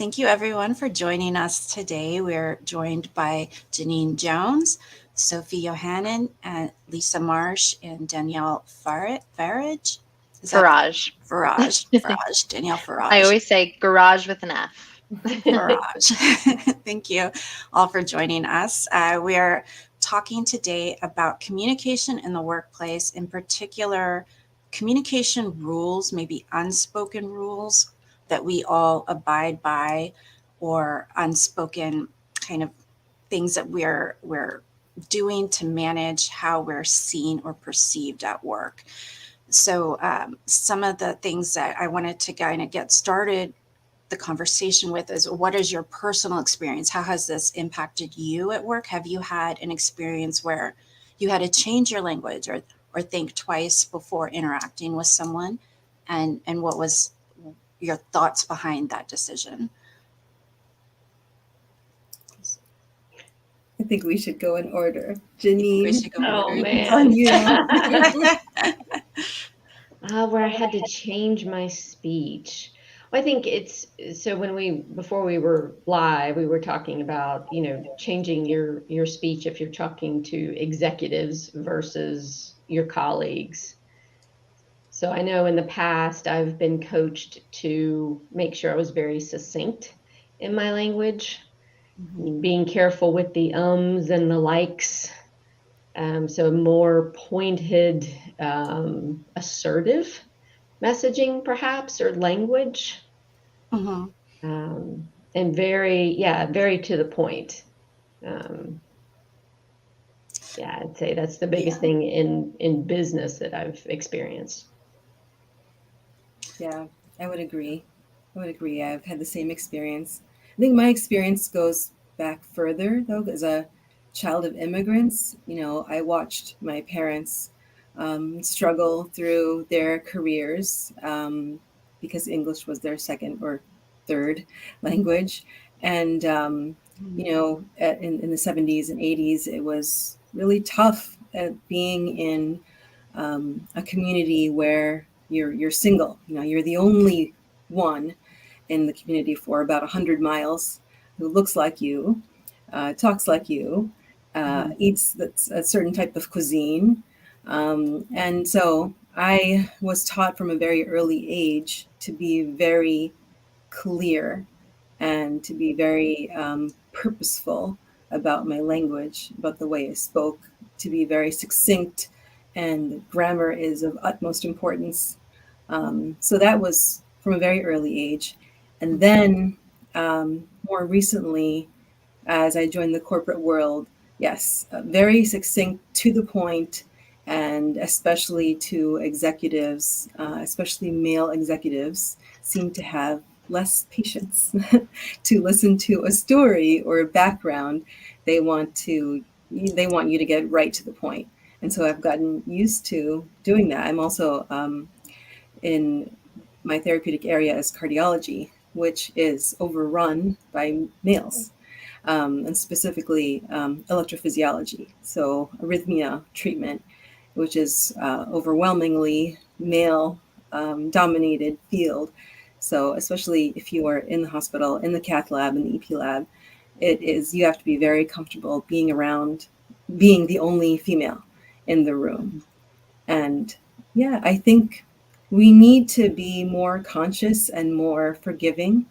Thank you everyone for joining us today. We're joined by Janine Jones, Sophie Johannan, and Lisa Marsh, and Danielle Farage. Is that Farage. Farage, Danielle I Farage. always say garage with an F. Farage. Thank you all for joining us. We are talking today about communication in the workplace, in particular, communication rules, maybe unspoken rules that we all abide by, or unspoken kind of things that we're doing to manage how we're seen or perceived at work. So, some of the things that I wanted to kind of get started the conversation with is, what is your personal experience? How has this impacted you at work? Have you had an experience where you had to change your language, or think twice before interacting with someone? And what was your thoughts behind that decision? I think we should go in order. You think we Janine, should go Oh order? it's on man. you. Where I had to change my speech. Well, I think it's so when before we were live, we were talking about, changing your speech if you're talking to executives versus your colleagues. So I know in the past I've been coached to make sure I was very succinct in my language, Mhm. being careful with the ums and the likes. So more pointed, assertive messaging, perhaps, or language, Mhm. um, and very to the point. Um, yeah, I'd say that's the biggest Yeah. thing in business that I've experienced. Yeah, I would agree. I've had the same experience. I think my experience goes back further, though, as a child of immigrants. I watched my parents struggle through their careers because English was their second or third language. And, in the 70s and 80s, it was really tough at being in a community where you're single. You're the only one in the community for about 100 miles who looks like you, talks like you, Mhm. eats a certain type of cuisine, and so I was taught from a very early age to be very clear and to be very purposeful about my language, about the way I spoke, to be very succinct, and grammar is of utmost importance. So that was from a very early age. And then more recently, as I joined the corporate world, yes, very succinct, to the point, and especially to executives, especially male executives, seem to have less patience to listen to a story or a background. They want to they want you to get right to the point. And so I've gotten used to doing that. I'm also in my therapeutic area is cardiology, which is overrun by males, and specifically electrophysiology, so arrhythmia treatment, which is overwhelmingly male dominated field. So, especially if you are in the hospital, in the cath lab, in the EP lab, you have to be very comfortable being around, being the only female in the room. And yeah, I think we need to be more conscious and more forgiving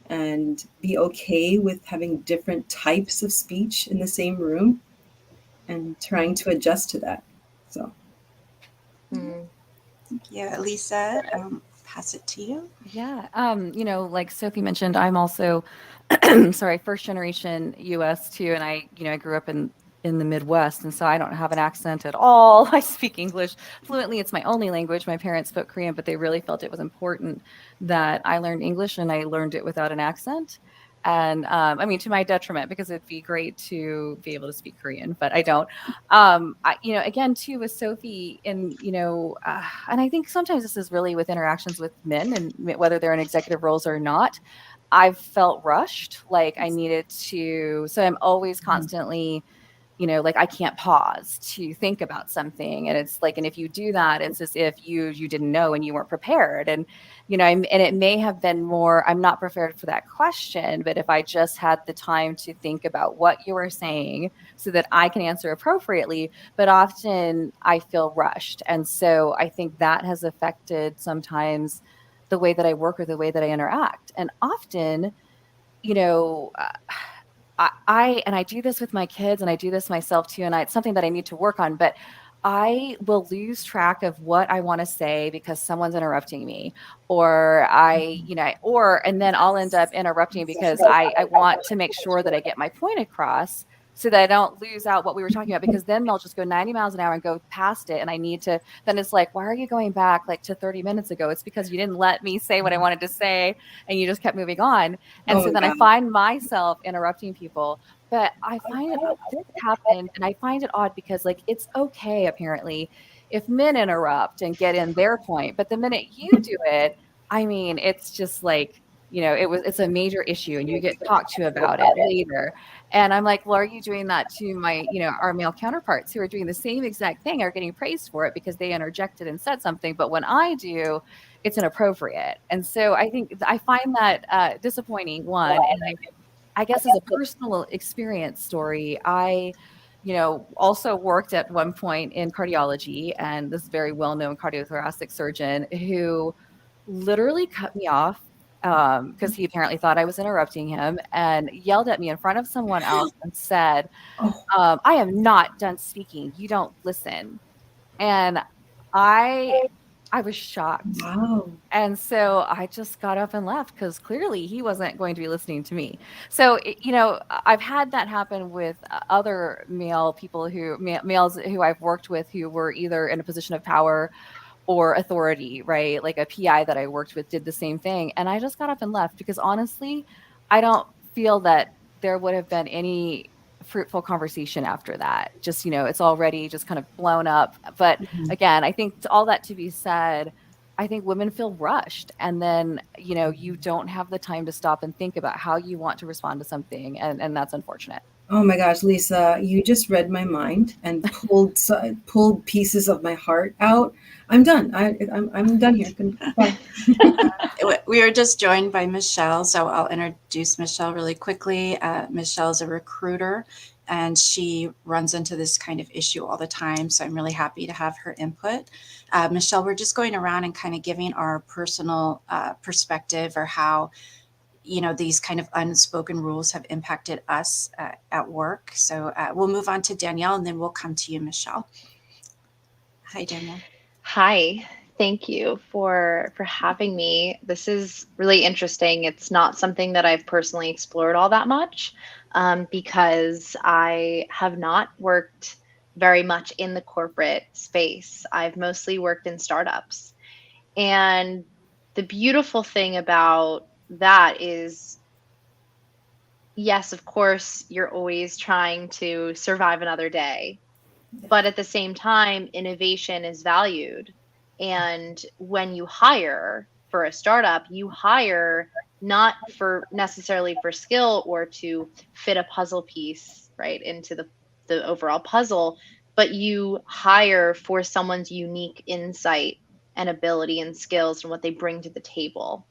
and be okay with having different types of speech in the same room and trying to adjust to that. So, Mm. Yeah, Lisa, pass it to you. Yeah. Like Sophie mentioned, I'm also, sorry, first generation US too. And I grew up in the Midwest. And so I don't have an accent at all. I speak English fluently. It's my only language. My parents spoke Korean, but they really felt it was important that I learned English and I learned it without an accent. And I mean, to my detriment, because it'd be great to be able to speak Korean, but I don't. Again, too, with Sophie, and I think sometimes this is really with interactions with men, and whether they're in executive roles or not, I've felt rushed, like I needed to. So I'm always constantly like I can't pause to think about something. And it's like, and if you do that, it's as if you didn't know and you weren't prepared. And, and it may have been more, I'm not prepared for that question, but if I just had the time to think about what you were saying so that I can answer appropriately, but often I feel rushed. And so I think that has affected sometimes the way that I work or the way that I interact. And often, you know, and I do this with my kids and I do this myself too. And it's something that I need to work on, but I will lose track of what I want to say because someone's interrupting me or and then I'll end up interrupting because I want to make sure that I get my point across so that I don't lose out what we were talking about, because then they'll just go 90 miles an hour and go past it. And I need to, then it's like, why are you going back like to 30 minutes ago? It's because you didn't let me say what I wanted to say and you just kept moving on. And Oh so my then I God. find myself interrupting people. But I find it, this happened, and I find it odd because, like, it's okay, apparently, if men interrupt and get in their point. But the minute you do it, I mean, it's just like, it's a major issue and you get talked to about it later. And I'm like, well, are you doing that to my, our male counterparts who are doing the same exact thing, are getting praised for it because they interjected and said something. But when I do, it's inappropriate. And so I think I find that disappointing, one. And I guess as a personal experience story, I, also worked at one point in cardiology, and this very well-known cardiothoracic surgeon who literally cut me off because he apparently thought I was interrupting him and yelled at me in front of someone else and said, Oh, I am not done speaking. You don't listen. And I was shocked. wow. And so I just got up and left because clearly he wasn't going to be listening to me. So, I've had that happen with other males who I've worked with who were either in a position of power or authority, right? Like a PI that I worked with did the same thing. And I just got up and left because honestly, I don't feel that there would have been any fruitful conversation after that. Just, it's already just kind of blown up. But Mhm. again, I think all that to be said, I think women feel rushed, and then, you don't have the time to stop and think about how you want to respond to something. And that's unfortunate. Oh my gosh, Lisa, you just read my mind and pulled pieces of my heart out. I'm done. I'm done here. Bye. We are just joined by Michele, so I'll introduce Michele really quickly. Michele is a recruiter, and she runs into this kind of issue all the time, so I'm really happy to have her input. Michele, we're just going around and kind of giving our personal perspective or how these kind of unspoken rules have impacted us at work. So we'll move on to Danielle, and then we'll come to you, Michele. Hi, Danielle. Hi, thank you for having me. This is really interesting. It's not something that I've personally explored all that much because I have not worked very much in the corporate space. I've mostly worked in startups. And the beautiful thing about that is, yes, of course, you're always trying to survive another day. But at the same time, innovation is valued. And when you hire for a startup, you hire not for necessarily for skill or to fit a puzzle piece right into the overall puzzle, but you hire for someone's unique insight and ability and skills and what they bring to the table.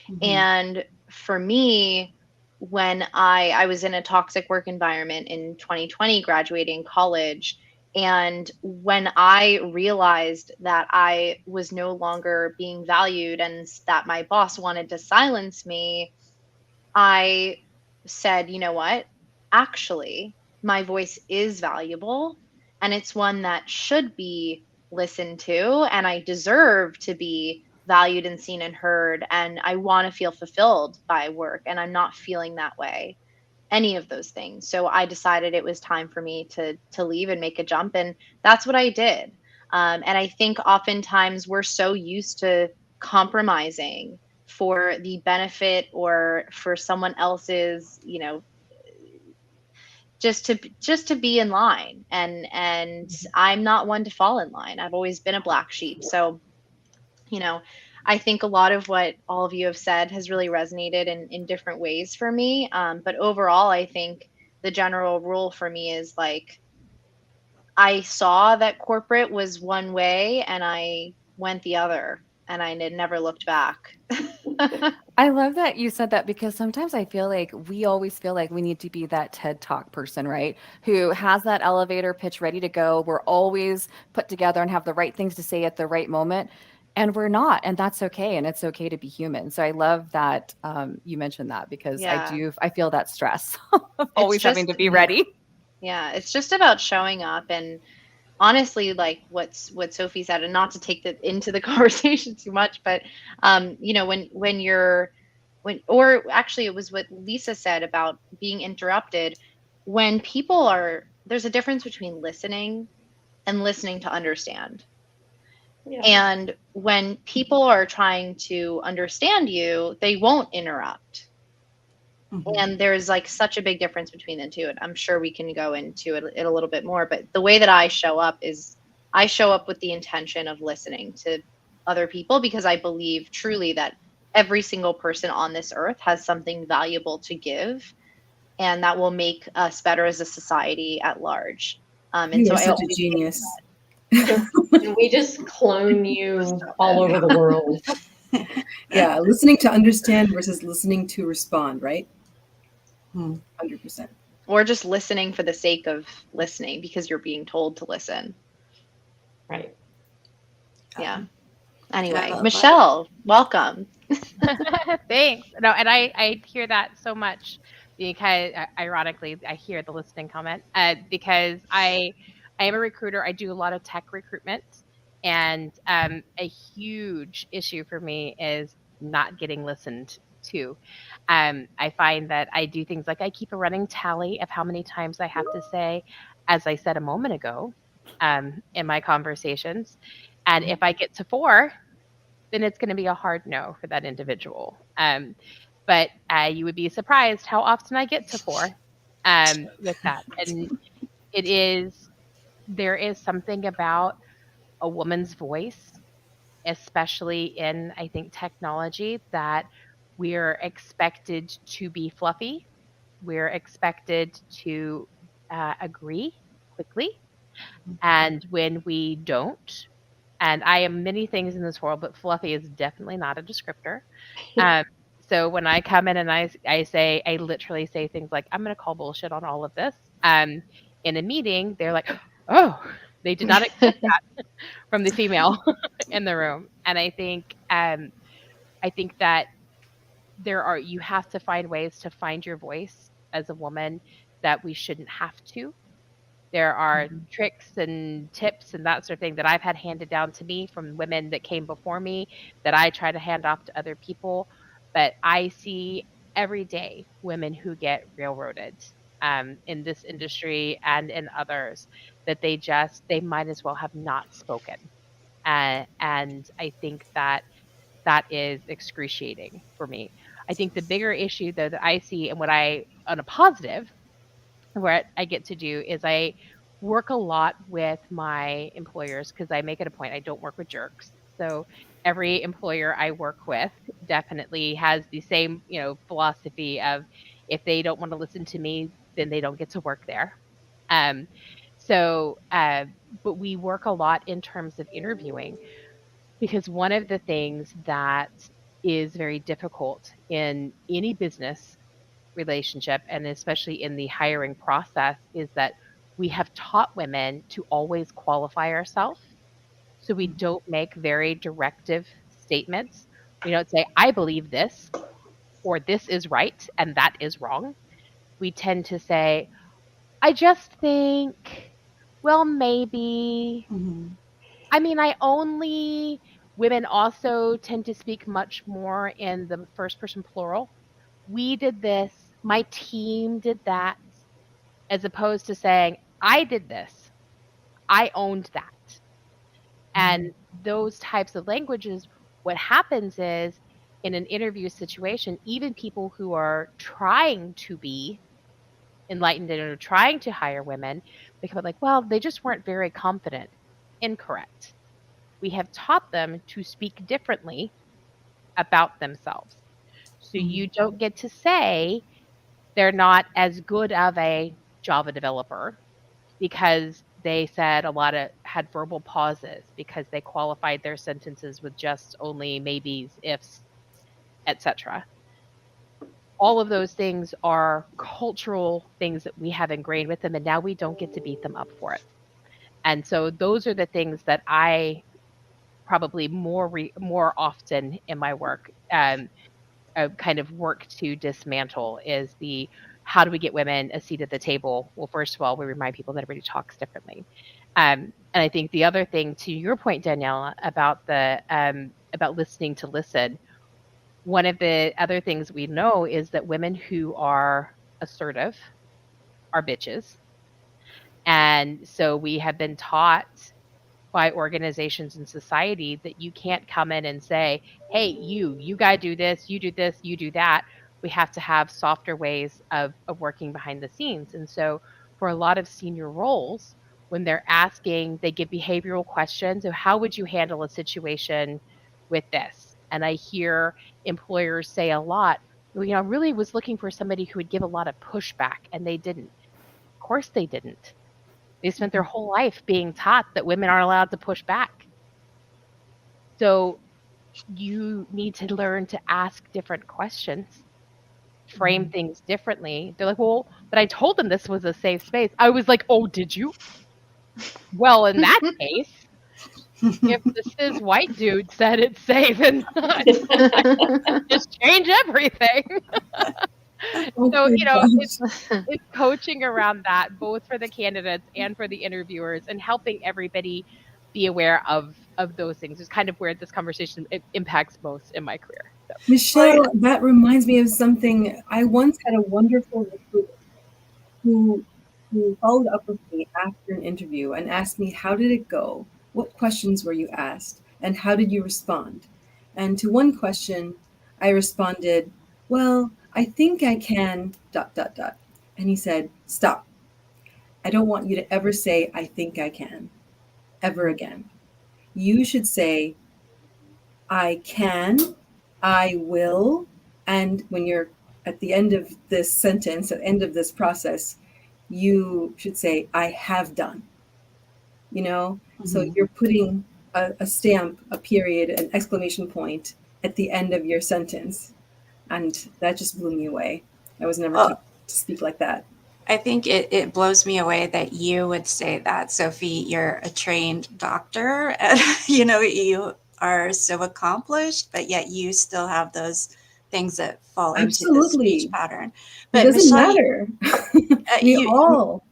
Mhm. And for me, when I was in a toxic work environment in 2020, graduating college, and when I realized that I was no longer being valued and that my boss wanted to silence me, I said, you know what? Actually, my voice is valuable and it's one that should be listened to, and I deserve to be valued and seen and heard. And I want to feel fulfilled by work, and I'm not feeling that way, any of those things. So I decided it was time for me to leave and make a jump, and that's what I did. And I think oftentimes we're so used to compromising for the benefit or for someone else's, just to be in line. And I'm not one to fall in line. I've always been a black sheep. So, you know, I think a lot of what all of you have said has really resonated in different ways for me. But overall, I think the general rule for me is like, I saw that corporate was one way and I went the other and I never looked back. I love that you said that because sometimes I feel like we always feel like we need to be that TED Talk person, right? Who has that elevator pitch ready to go. We're always put together and have the right things to say at the right moment. And we're not. And that's okay. And it's okay to be human. So I love that you mentioned that because Yeah. I feel that stress of It's always having just, to be ready. yeah, it's just about showing up. And honestly, like what Sophie said, and not to take that into the conversation too much, but when you're or actually it was what Lisa said about being interrupted. When people are There's a difference between listening and listening to understand. Yeah. And when people are trying to understand you, they won't interrupt. Mhm. And there's like such a big difference between the two. And I'm sure we can go into it a little bit more. But the way that I show up is I show up with the intention of listening to other people because I believe truly that every single person on this earth has something valuable to give, and that will make us better as a society at large. And You so are I such a always say genius. And we just clone you Stop all it. over the world. Yeah, listening to understand versus listening to respond, right? Hmm. 100%. or just listening for the sake of listening because you're being told to listen. Right. Yeah. I Anyway, love that. Michele, welcome. Thanks. No, and I hear that so much because ironically I hear the listening comment because I am a recruiter. I do a lot of tech recruitment, and a huge issue for me is not getting listened to. I find that I do things like I keep a running tally of how many times I have to say, as I said a moment ago, in my conversations, and if I get to 4, then it's going to be a hard no for that individual. But you would be surprised how often I get to 4 with that. And it is, there is something about a woman's voice, especially in, I think, technology, that we're expected to be fluffy. We're expected to agree quickly. And when we don't, and I am many things in this world, but fluffy is definitely not a descriptor. Um, so when I come in and I literally say things like, I'm going to call bullshit on all of this. In a meeting, they're like, oh, they did not expect that from the female in the room. And I think that you have to find ways to find your voice as a woman that we shouldn't have to. There are Mhm. tricks and tips and that sort of thing that I've had handed down to me from women that came before me that I try to hand off to other people. But I see every day women who get railroaded in this industry and in others that they might as well have not spoken. And I think that that is excruciating for me. I think the bigger issue though that I see and what I on a positive what I get to do is I work a lot with my employers because I make it a point. I don't work with jerks. So every employer I work with definitely has the same, philosophy of if they don't want to listen to me, then they don't get to work there. Um, so, but we work a lot in terms of interviewing because one of the things that is very difficult in any business relationship and especially in the hiring process is that we have taught women to always qualify ourselves. So we don't make very directive statements. We don't say, I believe this, or this is right and that is wrong. We tend to say, I just think, well, maybe. Mhm. I mean, women also tend to speak much more in the first person plural. We did this, my team did that, as opposed to saying, I did this, I owned that. And those types of languages, what happens is in an interview situation, even people who are trying to be enlightened and are trying to hire women become like, well, they just weren't very confident. Incorrect. We have taught them to speak differently about themselves. So Mhm. you don't get to say, they're not as good of a Java developer because they said a lot of had verbal pauses because they qualified their sentences with just only maybes, ifs, etc. All of those things are cultural things that we have ingrained with them, and now we don't get to beat them up for it. And so those are the things that I probably more often in my work kind of work to dismantle is the how do we get women a seat at the table? Well, first of all, we remind people that everybody talks differently. And I think the other thing, to your point, Danielle, about the about listening to listen, one of the other things we know is that women who are assertive are bitches. And so we have been taught by organizations and society that you can't come in and say, hey, you got to do this, you do that. We have to have softer ways of working behind the scenes. And so for a lot of senior roles, when they're asking, they give behavioral questions. So how would you handle a situation with this? And I hear employers say a lot, well, I really was looking for somebody who would give a lot of pushback, and they didn't. Of course they didn't. They spent their whole life being taught that women aren't allowed to push back. So you need to learn to ask different questions, frame things differently. They're like, well, but I told them this was a safe space. I was like, oh, did you? Well, in that case, if the cis white dude said it's safe and just change everything. Oh So, my gosh. it's coaching around that, both for the candidates and for the interviewers, and helping everybody be aware of those things is kind of where this conversation impacts most in my career. So. Michele, that reminds me of something. I once had a wonderful recruiter who followed up with me after an interview and asked me, how did it go? What questions were you asked? And how did you respond? And to one question, I responded, well, I think I can, dot, dot, dot. And he said, stop. I don't want you to ever say, I think I can, ever again. You should say, I can, I will. And when you're at the end of this sentence, at the end of this process, you should say, I have done. You know? So you're putting a stamp, a period, an exclamation point at the end of your sentence. And that just blew me away. I was never taught to speak like that. I think it blows me away that you would say that, Sophie. You're a trained doctor, and you are so accomplished, but yet you still have those things that fall into the speech Absolutely. pattern. It But doesn't Michele, matter. We all.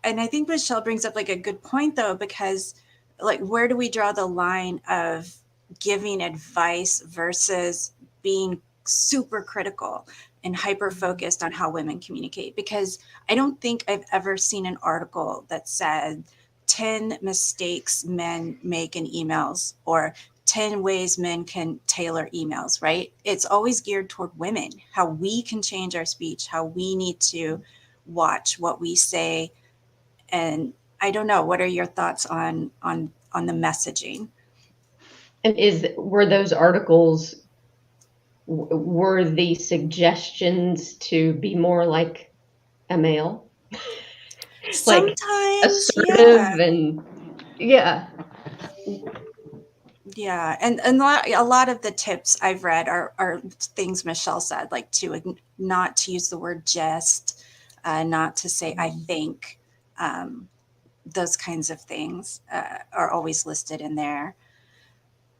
and I think Michele brings up like a good point though, because like where do we draw the line of giving advice versus being super critical and hyper focused on how women communicate? Because I don't think I've ever seen an article that said 10 mistakes men make in emails or 10 ways men can tailor emails, right? It's always geared toward women, how we can change our speech, how we need to watch what we say. And I don't know, what are your thoughts on the messaging? And were those articles, were the suggestions to be more like a male? Like Sometimes, assertive and yeah. Yeah, and a lot of the tips I've read are things Michele said, like not to use the word just, not to say I think, those kinds of things are always listed in there.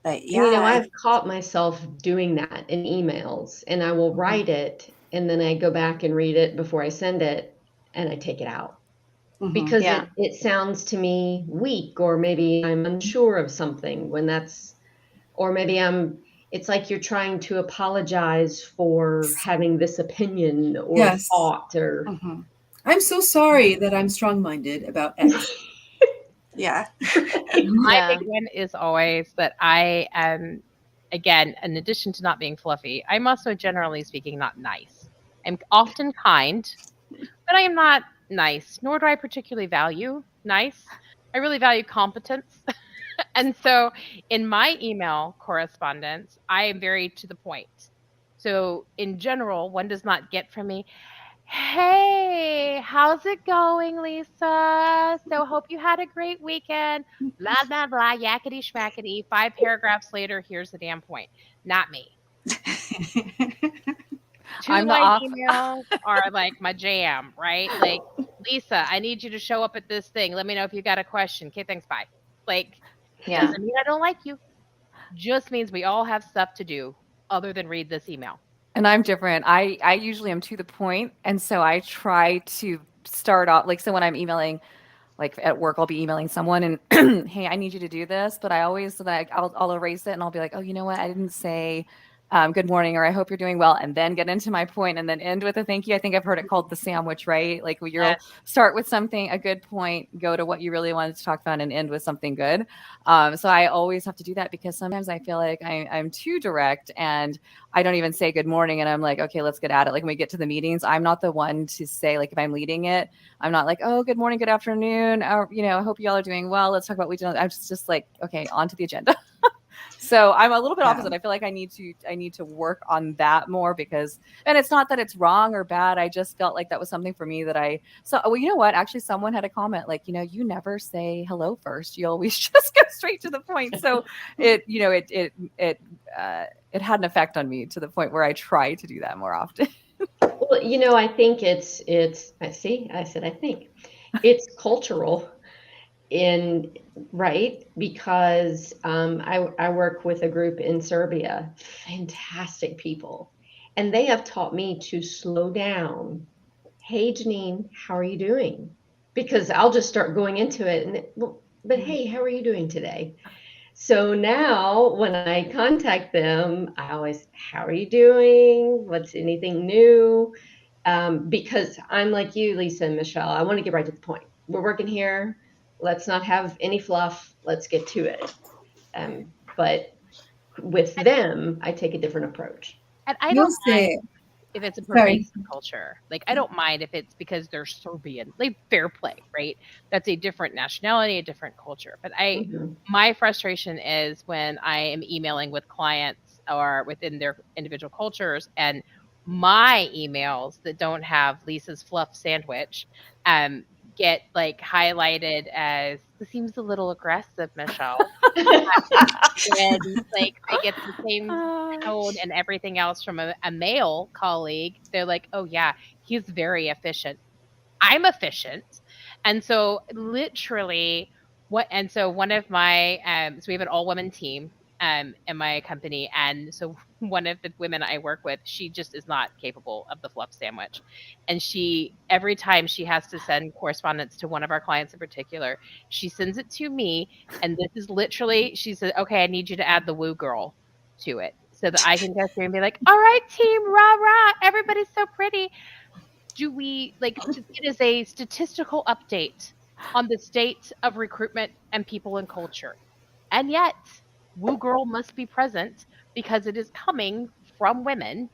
But And yeah, I've caught myself doing that in emails, and I will write it and then I go back and read it before I send it and I take it out because Yeah. it sounds to me weak, or maybe I'm unsure of something when that's, or maybe it's like you're trying to apologize for having this opinion or Yes. thought or I'm so sorry that I'm strong-minded about X. yeah. My Yeah. big one is always that I am, again, in addition to not being fluffy, I'm also generally speaking not nice. I'm often kind, but I am not nice, nor do I particularly value nice. I really value competence. And so in my email correspondence, I am very to the point. So in general, one does not get from me, Hey, how's it going, Lisa? So hope you had a great weekend. Blah blah blah, yakety schmackety. 5 paragraphs later, here's the damn point. Not me. I'm the Two-line off. emails are like my jam, right? Like, Lisa, I need you to show up at this thing. Let me know if you got a question. Okay, thanks, bye. Like, Yeah. doesn't mean I don't like you. Just means we all have stuff to do other than read this email. And I'm different. I usually am to the point, and so I try to start off like, so when I'm emailing, like at work, I'll be emailing someone and hey, I need you to do this, but I always like I'll erase it and I'll be like, oh, you know what, I didn't say good morning or I hope you're doing well, and then get into my point and then end with a thank you. I think I've heard it called the sandwich, right? Like you'll Yes. start with something, a good point, go to what you really wanted to talk about, and end with something good. So I always have to do that because sometimes I feel like I'm too direct and I don't even say good morning, and I'm like, okay, let's get at it. Like when we get to the meetings, I'm not the one to say, like if I'm leading it, I'm not like, oh, good morning, good afternoon. I hope you all are doing well. Let's talk about what we did. I'm just like, okay, on to the agenda. So I'm a little bit Yeah. opposite. I feel like I need to work on that more because, and it's not that it's wrong or bad. I just felt like that was something for me that well, you know what? Actually, someone had a comment like, you never say hello first. You always just go straight to the point. So it had an effect on me to the point where I try to do that more often. Well, I think I see, I said, I think it's cultural in right because I work with a group in Serbia, fantastic people, and they have taught me to slow down. Hey, Janine, how are you doing? Because I'll just start going into it, but hey, how are you doing today? So now when I contact them, I always, how are you doing? What's anything new? Because I'm like you, Lisa and Michele, I want to get right to the point. We're working here. Let's not have any fluff. Let's get to it. But with them, I take a different approach. And I You'll don't mind say, if it's a sorry. pervasive culture. Like, I don't mind if it's because they're Serbian. Like, fair play, right? That's a different nationality, a different culture. But Mhm. my frustration is when I am emailing with clients or within their individual cultures, and my emails that don't have Lisa's fluff sandwich um, get like highlighted as this seems a little aggressive, Michele. When like I get the same tone and everything else from a male colleague, they're like, "Oh yeah, he's very efficient." I'm efficient. And so literally so one of my so we have an all women team in my company, and so one of the women I work with, she just is not capable of the fluff sandwich. And she every time she has to send correspondence to one of our clients in particular, she sends it to me, and this is literally she said, "Okay, I need you to add the woo girl to it." So that I can go through and be like, all right, team, rah rah, everybody's so pretty. Do we like it is a statistical update on the state of recruitment and people and culture. And yet, Woo Girl must be present because it is coming from women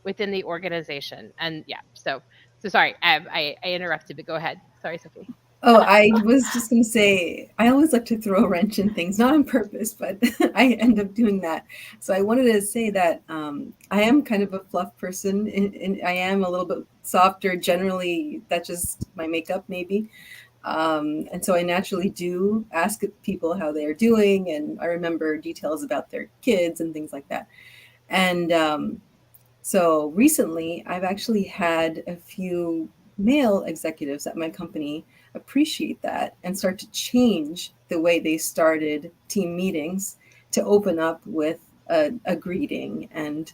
within the organization. And yeah, so sorry, I interrupted, but go ahead. Sorry, Sophie. Oh, I was just going to say, I always like to throw a wrench in things, not on purpose, but I end up doing that. So I wanted to say that I am kind of a fluff person, and I am a little bit softer generally. That's just my makeup, maybe. And so I naturally do ask people how they're doing, and I remember details about their kids and things like that. And so recently, I've actually had a few male executives at my company appreciate that and start to change the way they started team meetings to open up with a greeting and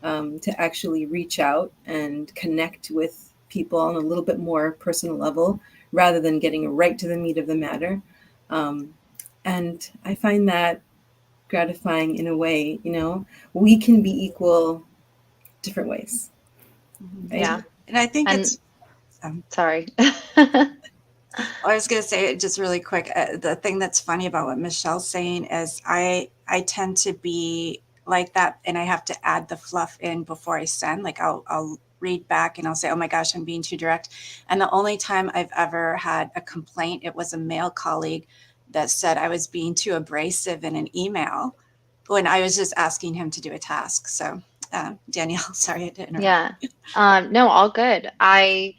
to actually reach out and connect with people on a little bit more personal level rather than getting right to the meat of the matter. Um, and I find that gratifying in a way, we can be equal different ways, Mhm. right? Yeah. And I think And it's, um, sorry. I was going to say just really quick. The thing that's funny about what Michelle's saying is I tend to be like that, and I have to add the fluff in before I send. Like I'll read back and I'll say, "Oh my gosh, I'm being too direct." And the only time I've ever had a complaint, it was a male colleague that said I was being too abrasive in an email when I was just asking him to do a task. So Danielle, sorry, I didn't interrupt. Yeah. No, all good. I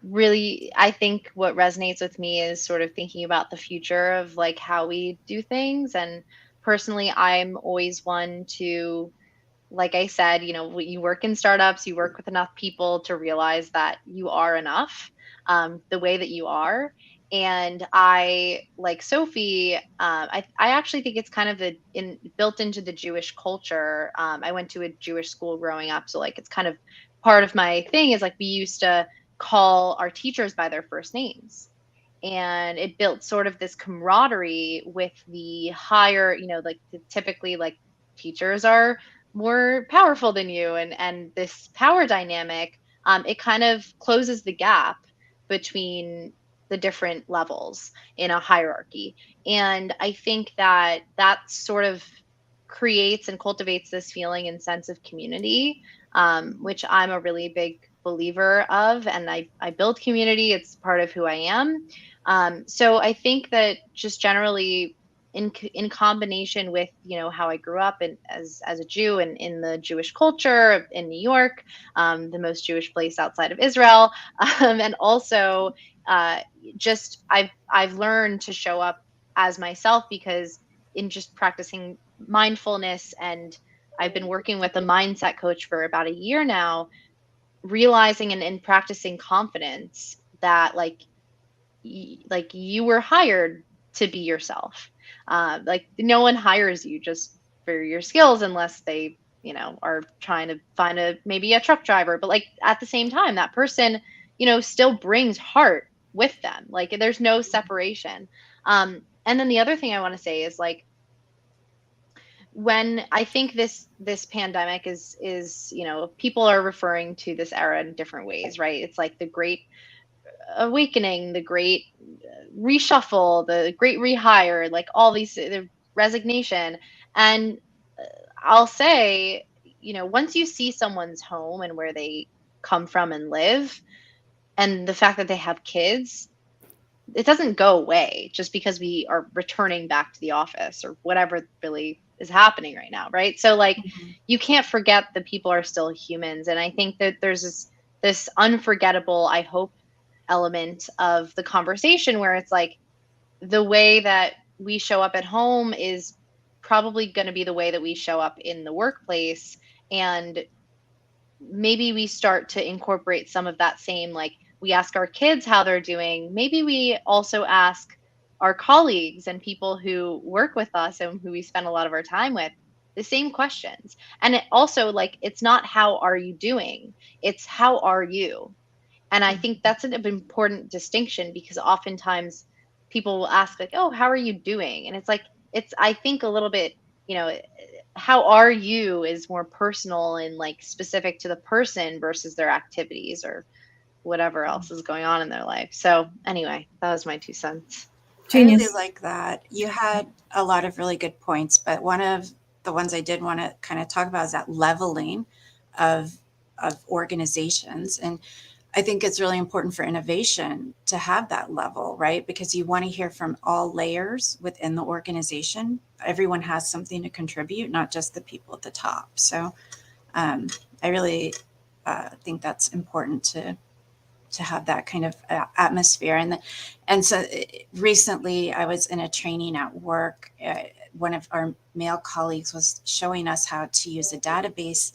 think what resonates with me is sort of thinking about the future of like how we do things. And personally, I'm always one to, like I said, you work in startups, you work with enough people to realize that you are enough, the way that you are. And I, like Sophie, I actually think it's kind of built into the Jewish culture. I went to a Jewish school growing up, so like it's kind of part of my thing is like we used to call our teachers by their first names, and it built sort of this camaraderie with the higher, like typically like teachers are more powerful than you, and this power dynamic, it kind of closes the gap between the different levels in a hierarchy. And I think that that sort of creates and cultivates this feeling and sense of community, which I'm a really big believer of. And I build community, it's part of who I am. So I think that just generally in combination with how I grew up and as a Jew and in the Jewish culture in New York, the most Jewish place outside of Israel, and also uh, just I've learned to show up as myself because in just practicing mindfulness, and I've been working with a mindset coach for about a year now, realizing and practicing confidence that like you were hired to be yourself. Like no one hires you just for your skills unless they, are trying to find maybe a truck driver. But like at the same time, that person, still brings heart with them. Like there's no separation. And then the other thing I want to say is like when I think this pandemic is people are referring to this era in different ways, right? It's like the great awakening, the great reshuffle, the great rehire, like all these the resignation. And I'll say, once you see someone's home and where they come from and live, and the fact that they have kids, it doesn't go away just because we are returning back to the office or whatever really is happening right now, right? So like Mhm. you can't forget that people are still humans. And I think that there's this unforgettable, I hope, element of the conversation where it's like the way that we show up at home is probably going to be the way that we show up in the workplace. And maybe we start to incorporate some of that same, like we ask our kids how they're doing, maybe we also ask our colleagues and people who work with us and who we spend a lot of our time with the same questions. And it also, like, it's not how are you doing, it's how are you. And I think that's an important distinction because oftentimes people will ask like, "Oh, how are you doing?" And it's like it's I think a little bit, you know, how are you is more personal and like specific to the person versus their activities or whatever else is going on in their life. So, anyway, that was my 2 cents. I really Genius. like that. You had a lot of really good points, but one of the ones I did want to kind of talk about is that leveling of organizations. And I think it's really important for innovation to have that level, right? Because you want to hear from all layers within the organization. Everyone has something to contribute, not just the people at the top. So I really think that's important to have that kind of atmosphere. And so recently I was in a training at work. One of our male colleagues was showing us how to use a database,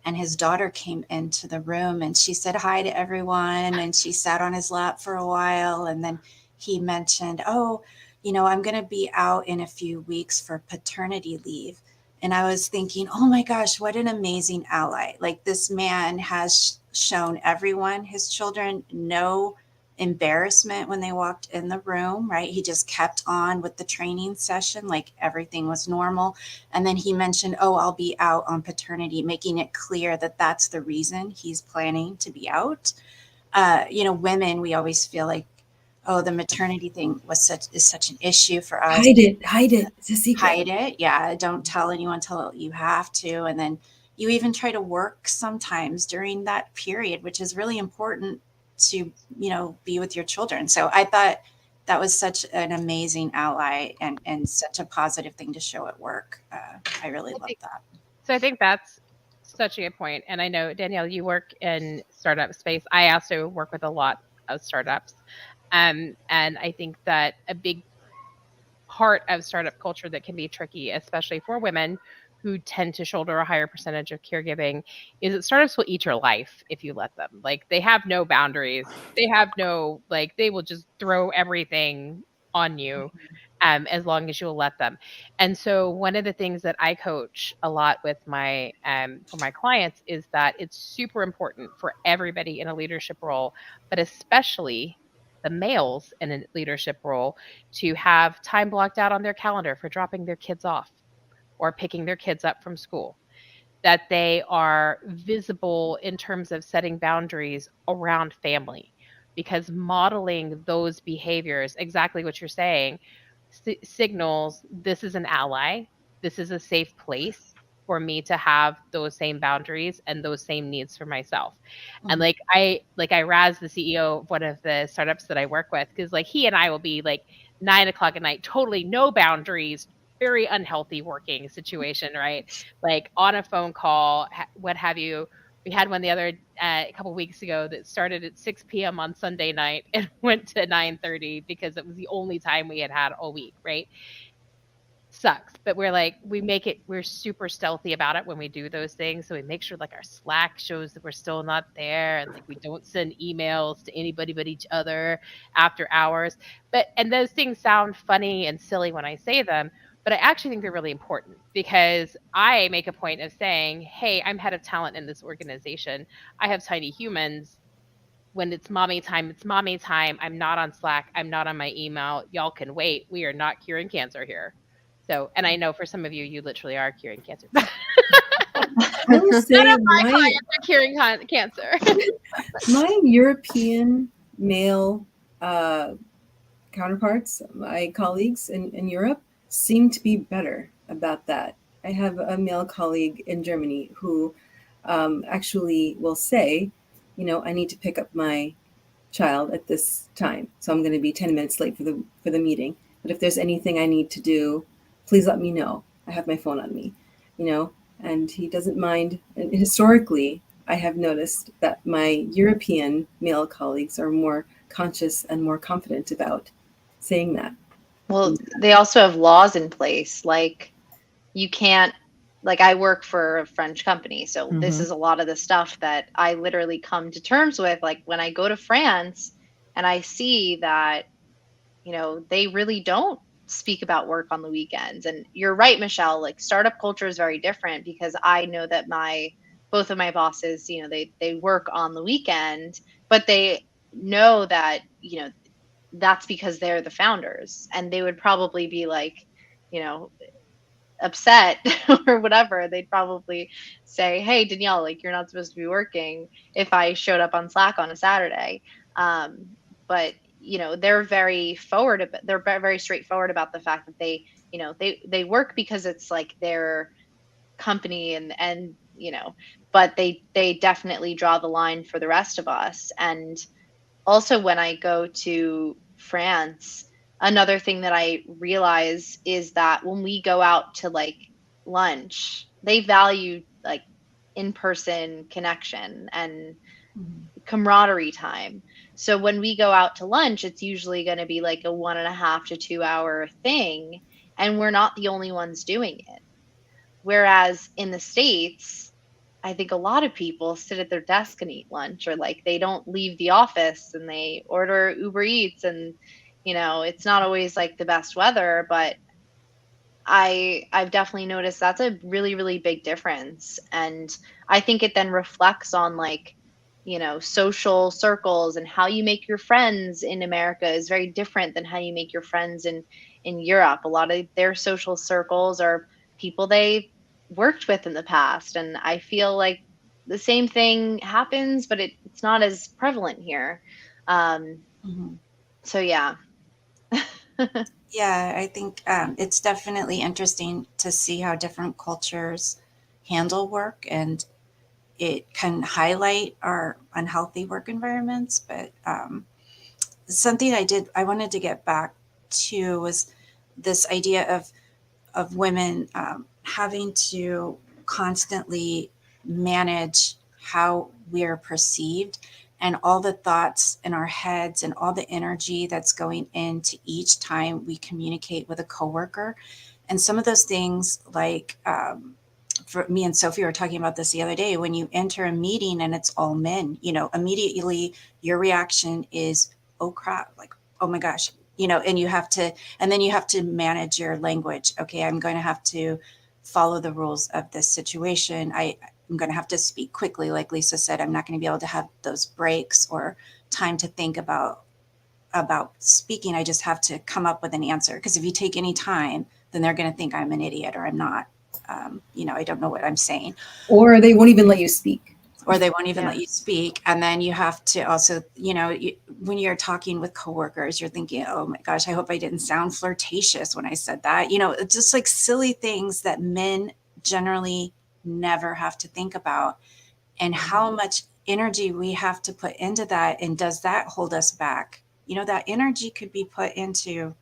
and his daughter came into the room and she said hi to everyone and she sat on his lap for a while, and then he mentioned, oh, I'm going to be out in a few weeks for paternity leave. And I was thinking, oh my gosh, what an amazing ally. Like this man has shown everyone, his children, no embarrassment when they walked in the room, right? He just kept on with the training session, like everything was normal. And then he mentioned, oh, I'll be out on paternity, making it clear that that's the reason he's planning to be out. Women, we always feel like, oh, the maternity thing is such an issue for us. Hide it. Hide it. It's a secret. Hide it. Yeah. Don't tell anyone till you have to. And then you even try to work sometimes during that period, which is really important to, be with your children. So I thought that was such an amazing ally and such a positive thing to show at work. I really I love think that. so. I think that's such a good point. And I know, Danielle, you work in startup space. I also work with a lot of startups. And I think that a big part of startup culture that can be tricky, especially for women who tend to shoulder a higher percentage of caregiving, is that startups will eat your life if you let them. Like, they have no boundaries. They have no, like, they will just throw everything on you, as long as you'll let them. And so one of the things that I coach a lot with my for my clients is that it's super important for everybody in a leadership role, but especially the males in a leadership role, to have time blocked out on their calendar for dropping their kids off or picking their kids up from school, that they are visible in terms of setting boundaries around family, because modeling those behaviors, exactly what you're saying, signals this is an ally, this is a safe place for me to have those same boundaries and those same needs for myself. And Mhm. I razz the CEO of one of the startups that I work with, because like he and I will be like 9 o'clock at night, totally no boundaries, very unhealthy working situation, right? Like on a phone call, what have you. We had one the other a couple weeks ago that started at 6 p.m. on Sunday night and went to 9:30 because it was the only time we had had all week, right? Sucks, but we're like, we're super stealthy about it when we do those things. So we make sure like our Slack shows that we're still not there, and like we don't send emails to anybody but each other after hours. And those things sound funny and silly when I say them, but I actually think they're really important, because I make a point of saying, hey, I'm head of talent in this organization. I have tiny humans. When it's mommy time, it's mommy time. I'm not on Slack. I'm not on my email. Y'all can wait. We are not curing cancer here. So, and I know for some of you, you literally are curing cancer. None I will say of my clients are curing cancer. my European male uh, counterparts, my colleagues in Europe, seem to be better about that. I have a male colleague in Germany who actually will say, I need to pick up my child at this time, so I'm going to be 10 minutes late for the meeting. But if there's anything I need to do, please let me know. I have my phone on me, you know, and he doesn't mind. And historically, I have noticed that my European male colleagues are more conscious and more confident about saying that. Well, they also have laws in place. Like, you can't, like, I work for a French company. So this is a lot of the stuff that I literally come to terms with. Like, when I go to France and I see that, they really don't speak about work on the weekends. And you're right, Michelle, like, startup culture is very different, because I know that both of my bosses, they work on the weekend, but they know that, that's because they're the founders, and they would probably be like, you know, upset or whatever. They'd probably say, "Hey, Danielle, like, you're not supposed to be working," if I showed up on Slack on a Saturday. But they're very forward. They're very straightforward about the fact that they work because it's like their company, and but they definitely draw the line for the rest of us. And also, when I go to France, another thing that I realize is that when we go out to like lunch, they value like in-person connection and Mhm. camaraderie time. So when we go out to lunch, it's usually going to be like a 1.5 to 2 hour thing, and we're not the only ones doing it. Whereas in the States, I think a lot of people sit at their desk and eat lunch, or like they don't leave the office and they order Uber Eats. And, it's not always like the best weather, but I've definitely noticed that's a really, really big difference. And I think it then reflects on like, social circles, and how you make your friends in America is very different than how you make your friends in Europe. A lot of their social circles are people they worked with in the past. And I feel like the same thing happens, but it's not as prevalent here. Um, Mhm. so yeah. Yeah, I think it's definitely interesting to see how different cultures handle work, and it can highlight our unhealthy work environments. But something I wanted to get back to was this idea of women having to constantly manage how we're perceived and all the thoughts in our heads and all the energy that's going into each time we communicate with a coworker. And some of those things, like for me and Sophie were talking about this the other day, when you enter a meeting and it's all men, immediately your reaction is, oh crap, like, oh my gosh, and then you have to manage your language. Okay, I'm going to have to follow the rules of this situation. I'm going to have to speak quickly. Like Lisa said, I'm not going to be able to have those breaks or time to think about speaking. I just have to come up with an answer. Because if you take any time, then they're going to think I'm an idiot or I'm not. I don't know what I'm saying. Or they won't even let you speak. Or they won't even let you speak. And then you have to also, when you're talking with coworkers, you're thinking, oh my gosh, I hope I didn't sound flirtatious when I said that. It's just like silly things that men generally never have to think about, and how much energy we have to put into that. And does that hold us back? That energy could be put into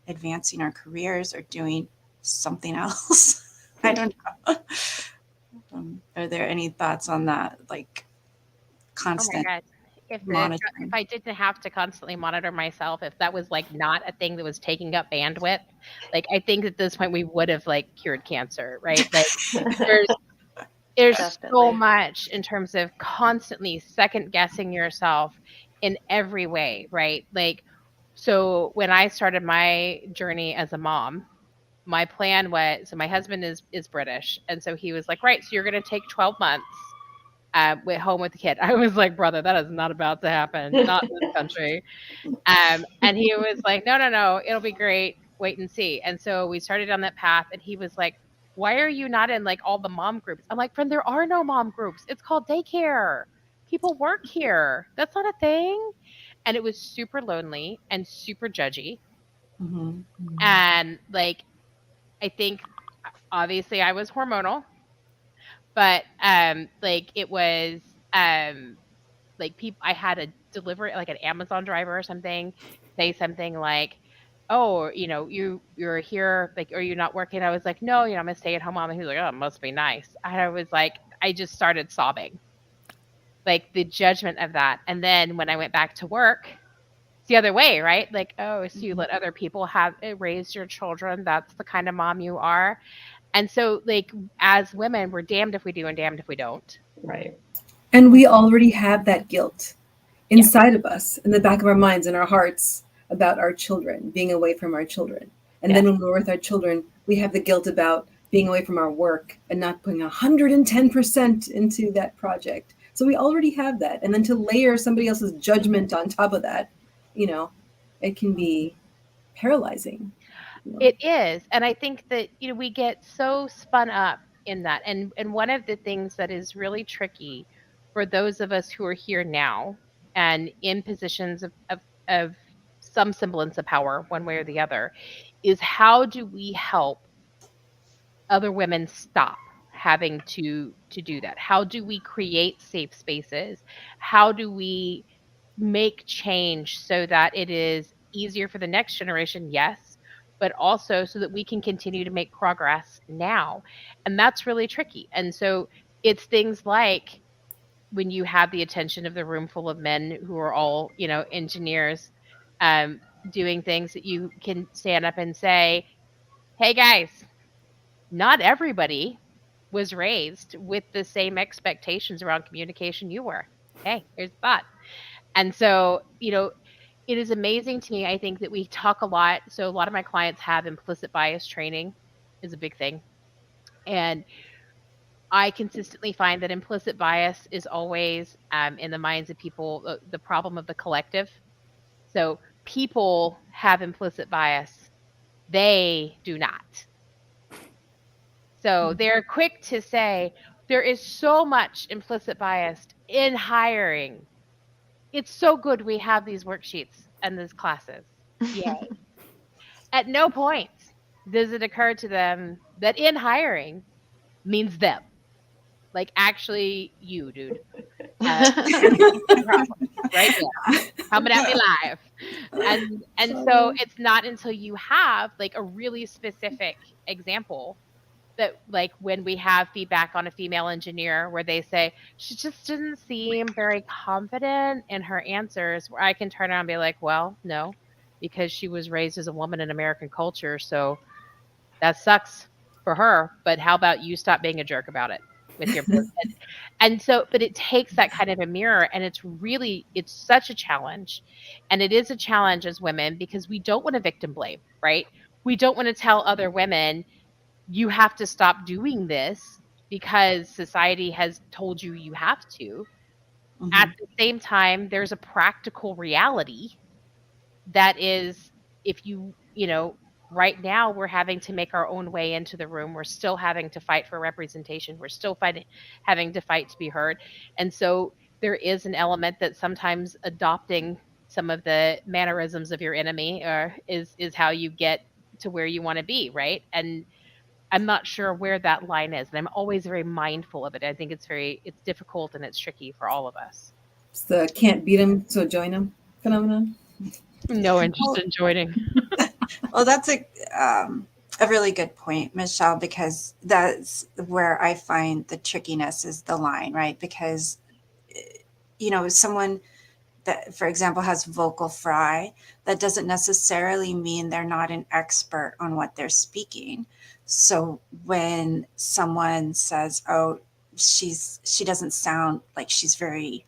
advancing our careers or doing something else. I don't know. Are there any thoughts on that? Like constant Oh my God. monitoring? If I didn't have to constantly monitor myself, if that was like not a thing that was taking up bandwidth, like I think at this point we would have like cured cancer, right? Like there's so Definitely. much in terms of constantly second guessing yourself in every way, right? Like, so when I started my journey as a mom, my plan was, so my husband is British, and so he was like, right, so you're going to take 12 months with home with the kid. I was like, brother, that is not about to happen, not in this country. And he was like, no, no, no, it'll be great. Wait and see. And so we started on that path, and he was like, why are you not in like all the mom groups? I'm like, friend, there are no mom groups. It's called daycare. People work here. That's not a thing. And it was super lonely and super judgy. Mm-hmm. And like, I think obviously I was hormonal, but like it was like people, I had a delivery, like an Amazon driver or something, say something like, oh, you're here, like, are you not working? I was like, no, I'm a stay-at-home mom. And he was like, oh, it must be nice. And I was like, I just started sobbing, like the judgment of that. And then when I went back to work, it's the other way, right? Like, oh, so you let other people have raise your children. That's the kind of mom you are. And so, like, as women, we're damned if we do and damned if we don't. Right. And we already have that guilt Yeah. inside of us, in the back of our minds and our hearts, about our children, being away from our children. And then when we're with our children, we have the guilt about being away from our work and not putting 110% into that project. So we already have that. And then to layer somebody else's judgment on top of that, it can be paralyzing. It is. And I think that, we get so spun up in that. And one of the things that is really tricky for those of us who are here now and in positions of some semblance of power, one way or the other, is how do we help other women stop having to do that? How do we create safe spaces? How do we make change so that it is easier for the next generation? Yes, but also so that we can continue to make progress now. And that's really tricky. And so it's things like when you have the attention of the room full of men who are all, engineers, um, doing things, that you can stand up and say, hey guys, not everybody was raised with the same expectations around communication you were. Hey, here's the thought. And so, it is amazing to me. I think that we talk a lot. So a lot of my clients have implicit bias training is a big thing. And I consistently find that implicit bias is always in the minds of people, the problem of the collective. So people have implicit bias. They do not. So they're quick to say, there is so much implicit bias in hiring. It's so good we have these worksheets and these classes. Yay. At no point does it occur to them that in hiring means them. Like, actually, you, dude. Problem, right there, coming at me live. And so it's not until you have like a really specific example that like when we have feedback on a female engineer where they say she just didn't seem very confident in her answers, where I can turn around and be like, well, no, because she was raised as a woman in American culture, so that sucks for her, but how about you stop being a jerk about it with your and so, but it takes that kind of a mirror, and it's such a challenge. And it is a challenge as women because we don't want to victim blame, right? We don't want to tell other women, you have to stop doing this because society has told you you have to. At Mhm. the same time, there's a practical reality that is, if you know, right now we're having to make our own way into the room. We're still having to fight for representation. We're still having to fight to be heard. And so there is an element that sometimes adopting some of the mannerisms of your enemy is how you get to where you want to be, right? And I'm not sure where that line is, and I'm always very mindful of it. I think it's difficult and it's tricky for all of us. It's the can't beat 'em, so join 'em phenomenon. No interest Well, in joining. well, that's a really good point, Michelle, because that's where I find the trickiness is the line, right? Because, someone that, for example, has vocal fry, that doesn't necessarily mean they're not an expert on what they're speaking. So when someone says, "Oh, she doesn't sound like she's very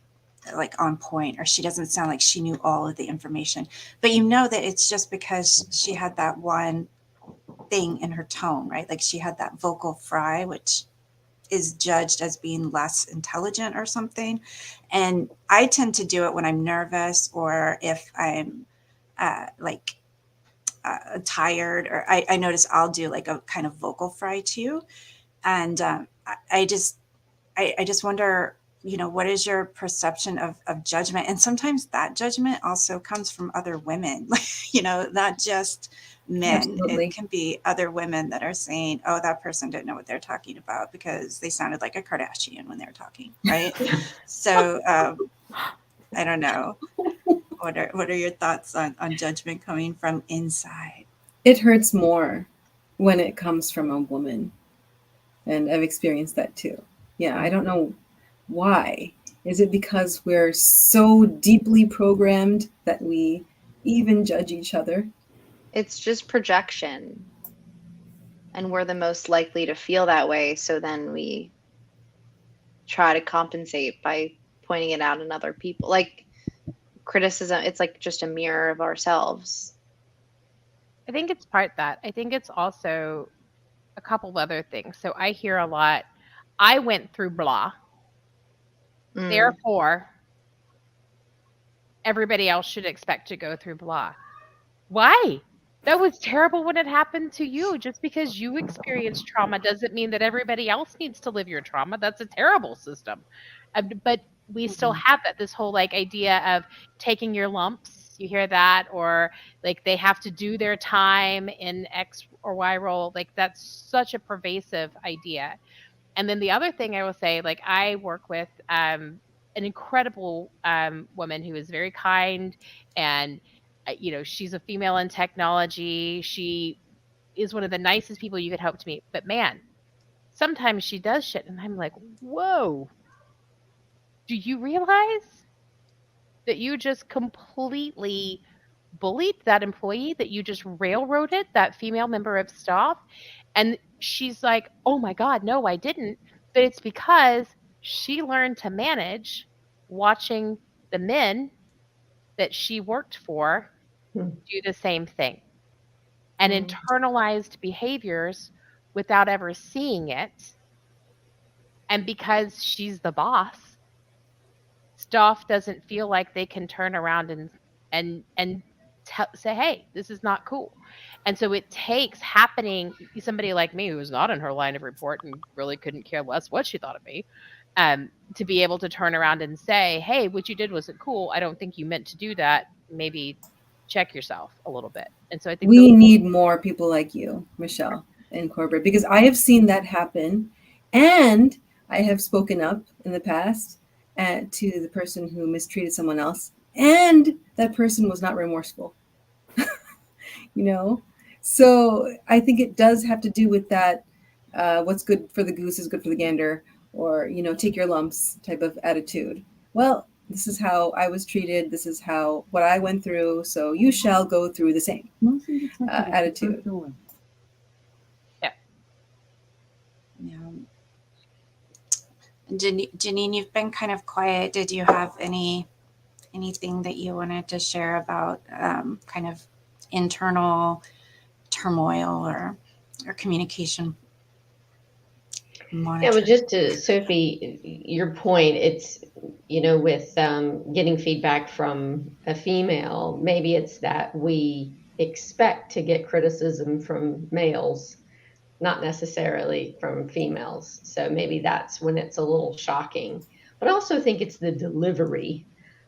like on point," or "She doesn't sound like she knew all of the information," but you know that it's just because she had that one thing in her tone, right? Like she had that vocal fry, which is judged as being less intelligent or something. And I tend to do it when I'm nervous or if I'm like tired, or I notice I'll do like a kind of vocal fry too. And I just wonder, what is your perception of judgment? And sometimes that judgment also comes from other women, not just men. It Absolutely. can be other women that are saying, "Oh, that person didn't know what they're talking about because they sounded like a Kardashian when they were talking," right? So I don't know. What are your thoughts on judgment coming from inside? It hurts more when it comes from a woman, and I've experienced that too. Yeah, I don't know why. Is it because we're so deeply programmed that we even judge each other? It's just projection, and we're the most likely to feel that way. So then we try to compensate by pointing it out in other people. Like criticism, it's like just a mirror of ourselves. I think it's part that. I think it's also a couple of other things. So I hear a lot, I went through blah, Mm, therefore everybody else should expect to go through blah. Why? That was terrible when it happened to you. Just because you experienced trauma doesn't mean that everybody else needs to live your trauma. That's a terrible system. But we still Mhm. have that, this whole like idea of taking your lumps. You hear that, or like they have to do their time in X or Y role. Like that's such a pervasive idea. And then the other thing I will say, like I work with an incredible woman who is very kind, and she's a female in technology. She is one of the nicest people you could hope to meet. But man, sometimes she does shit, and I'm like, whoa, do you realize that you just completely bullied that employee, that you just railroaded that female member of staff? And she's like, "Oh my God, no, I didn't." But it's because she learned to manage watching the men that she worked for Hmm. do the same thing, and mm, internalized behaviors without ever seeing it. And because she's the boss, staff doesn't feel like they can turn around and say, "Hey, this is not cool." And so it takes happening, somebody like me who's not in her line of report and really couldn't care less what she thought of me, to be able to turn around and say, "Hey, what you did wasn't cool. I don't think you meant to do that. Maybe check yourself a little bit." And so I think those. We need more people like you, Michelle, in corporate, because I have seen that happen. And I have spoken up in the past to the person who mistreated someone else, and that person was not remorseful, you know? So I think it does have to do with that what's good for the goose is good for the gander, or, take your lumps type of attitude. Well, this is how I was treated. This is what I went through. So you shall go through the same attitude. Yeah. Yeah. Janine, you've been kind of quiet. Did you have anything that you wanted to share about kind of internal turmoil or communication Yeah, monitoring? but just to Sophie, your point, it's, with getting feedback from a female, maybe it's that we expect to get criticism from males, not necessarily from females. So maybe that's when it's a little shocking. But I also think it's the delivery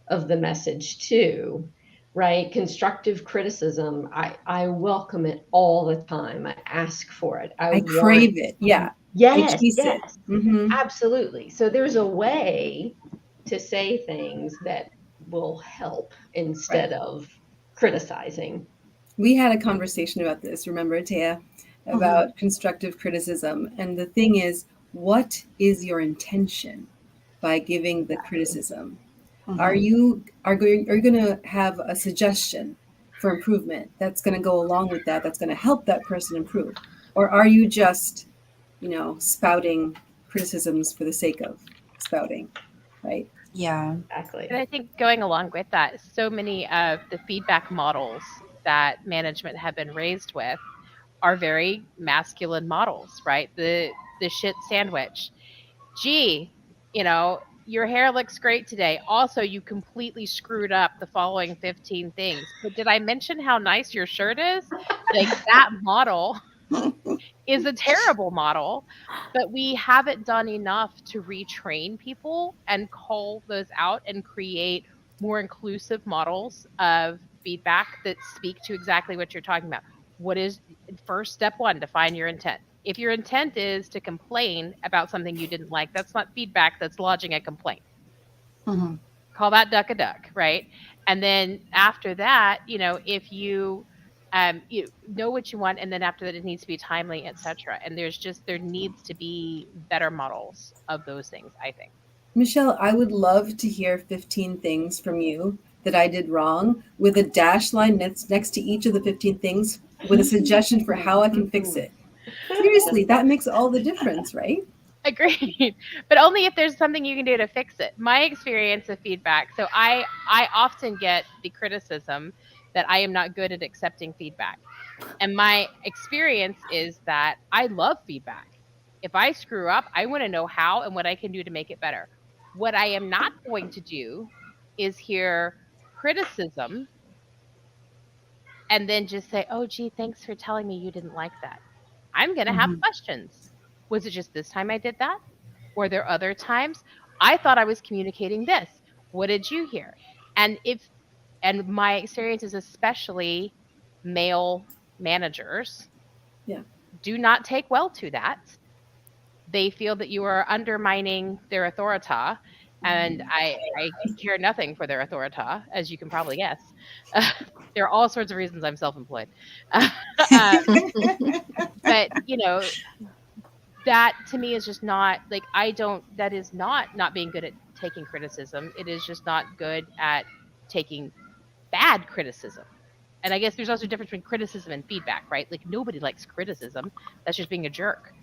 of the message too, right? Constructive criticism, I welcome it all the time. I ask for it. I I want, crave it. Yeah. I yes, chase it. yes, Hmm. absolutely. So there's a way to say things that will help Right. instead of criticizing. We had a conversation about this, remember, Taya, about constructive criticism. And the thing is, what is your intention by giving the criticism? Are Mhm. you going to have a suggestion for improvement that's going to go along with that, that's going to help that person improve? Or are you just, spouting criticisms for the sake of spouting, right? Yeah. Exactly. And I think going along with that, so many of the feedback models that management have been raised with are very masculine models, right? The shit sandwich. Gee, your hair looks great today. Also, you completely screwed up the following 15 things. But did I mention how nice your shirt is? Like that model is a terrible model, but we haven't done enough to retrain people and call those out and create more inclusive models of feedback that speak to exactly what you're talking about. What is first step one? Define your intent. If your intent is to complain about something you didn't like, that's not feedback, that's lodging a complaint. Mhm. Call that duck a duck, right? And then after that, if you know what you want, and then after that, it needs to be timely, etc. And there needs to be better models of those things, I think. Michelle, I would love to hear 15 things from you that I did wrong with a dash line next to each of the 15 things with a suggestion for how I can fix it. Seriously, that makes all the difference, right? Agreed. But only if there's something you can do to fix it. My experience of feedback, so I often get the criticism that I am not good at accepting feedback. And my experience is that I love feedback. If I screw up, I want to know how and what I can do to make it better. What I am not going to do is hear criticism and then just say, "Oh, gee, thanks for telling me you didn't like that." I'm going to have Mhm. questions. Was it just this time I did that? Were there other times? I thought I was communicating this. What did you hear? And my experience is especially male managers Yeah. do not take well to that. They feel that you are undermining their authority, and I care nothing for their authority, as you can probably guess. There are all sorts of reasons I'm self-employed. um, but that to me is just not like I don't. That is not being good at taking criticism. It is just not good at taking bad criticism. And I guess there's also a difference between criticism and feedback, right? Like nobody likes criticism. That's just being a jerk.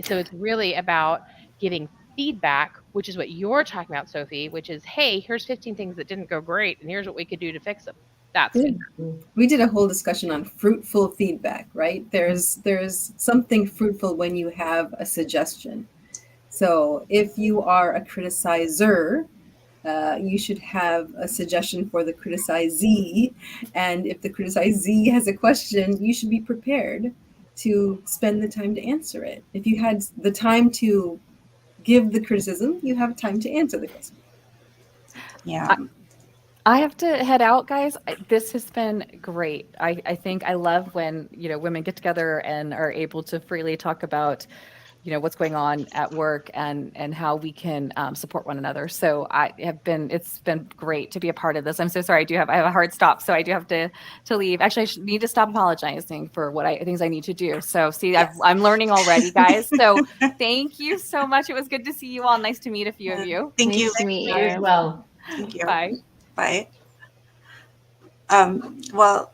So it's really about giving feedback, which is what you're talking about, Sophie, which is, hey, here's 15 things that didn't go great, and here's what we could do to fix them. That's Yeah. feedback. We did a whole discussion on fruitful feedback, right? There's something fruitful when you have a suggestion. So if you are a criticizer, you should have a suggestion for the criticizee. And if the criticizee has a question, you should be prepared to spend the time to answer it. If you had the time to give the criticism, you have time to answer the question. Yeah. I have to head out, guys. This has been great. I think I love when, women get together and are able to freely talk about what's going on at work and how we can support one another. So it's been great to be a part of this. I'm so sorry. I have a hard stop. So I do have to leave. Actually, I need to stop apologizing for things I need to do. So see, Yes. I'm learning already, guys. So thank you so much. It was good to see you all. Nice to meet a few of you. Thank you. Nice to meet You as you. well. Thank you. Bye. Bye. Well,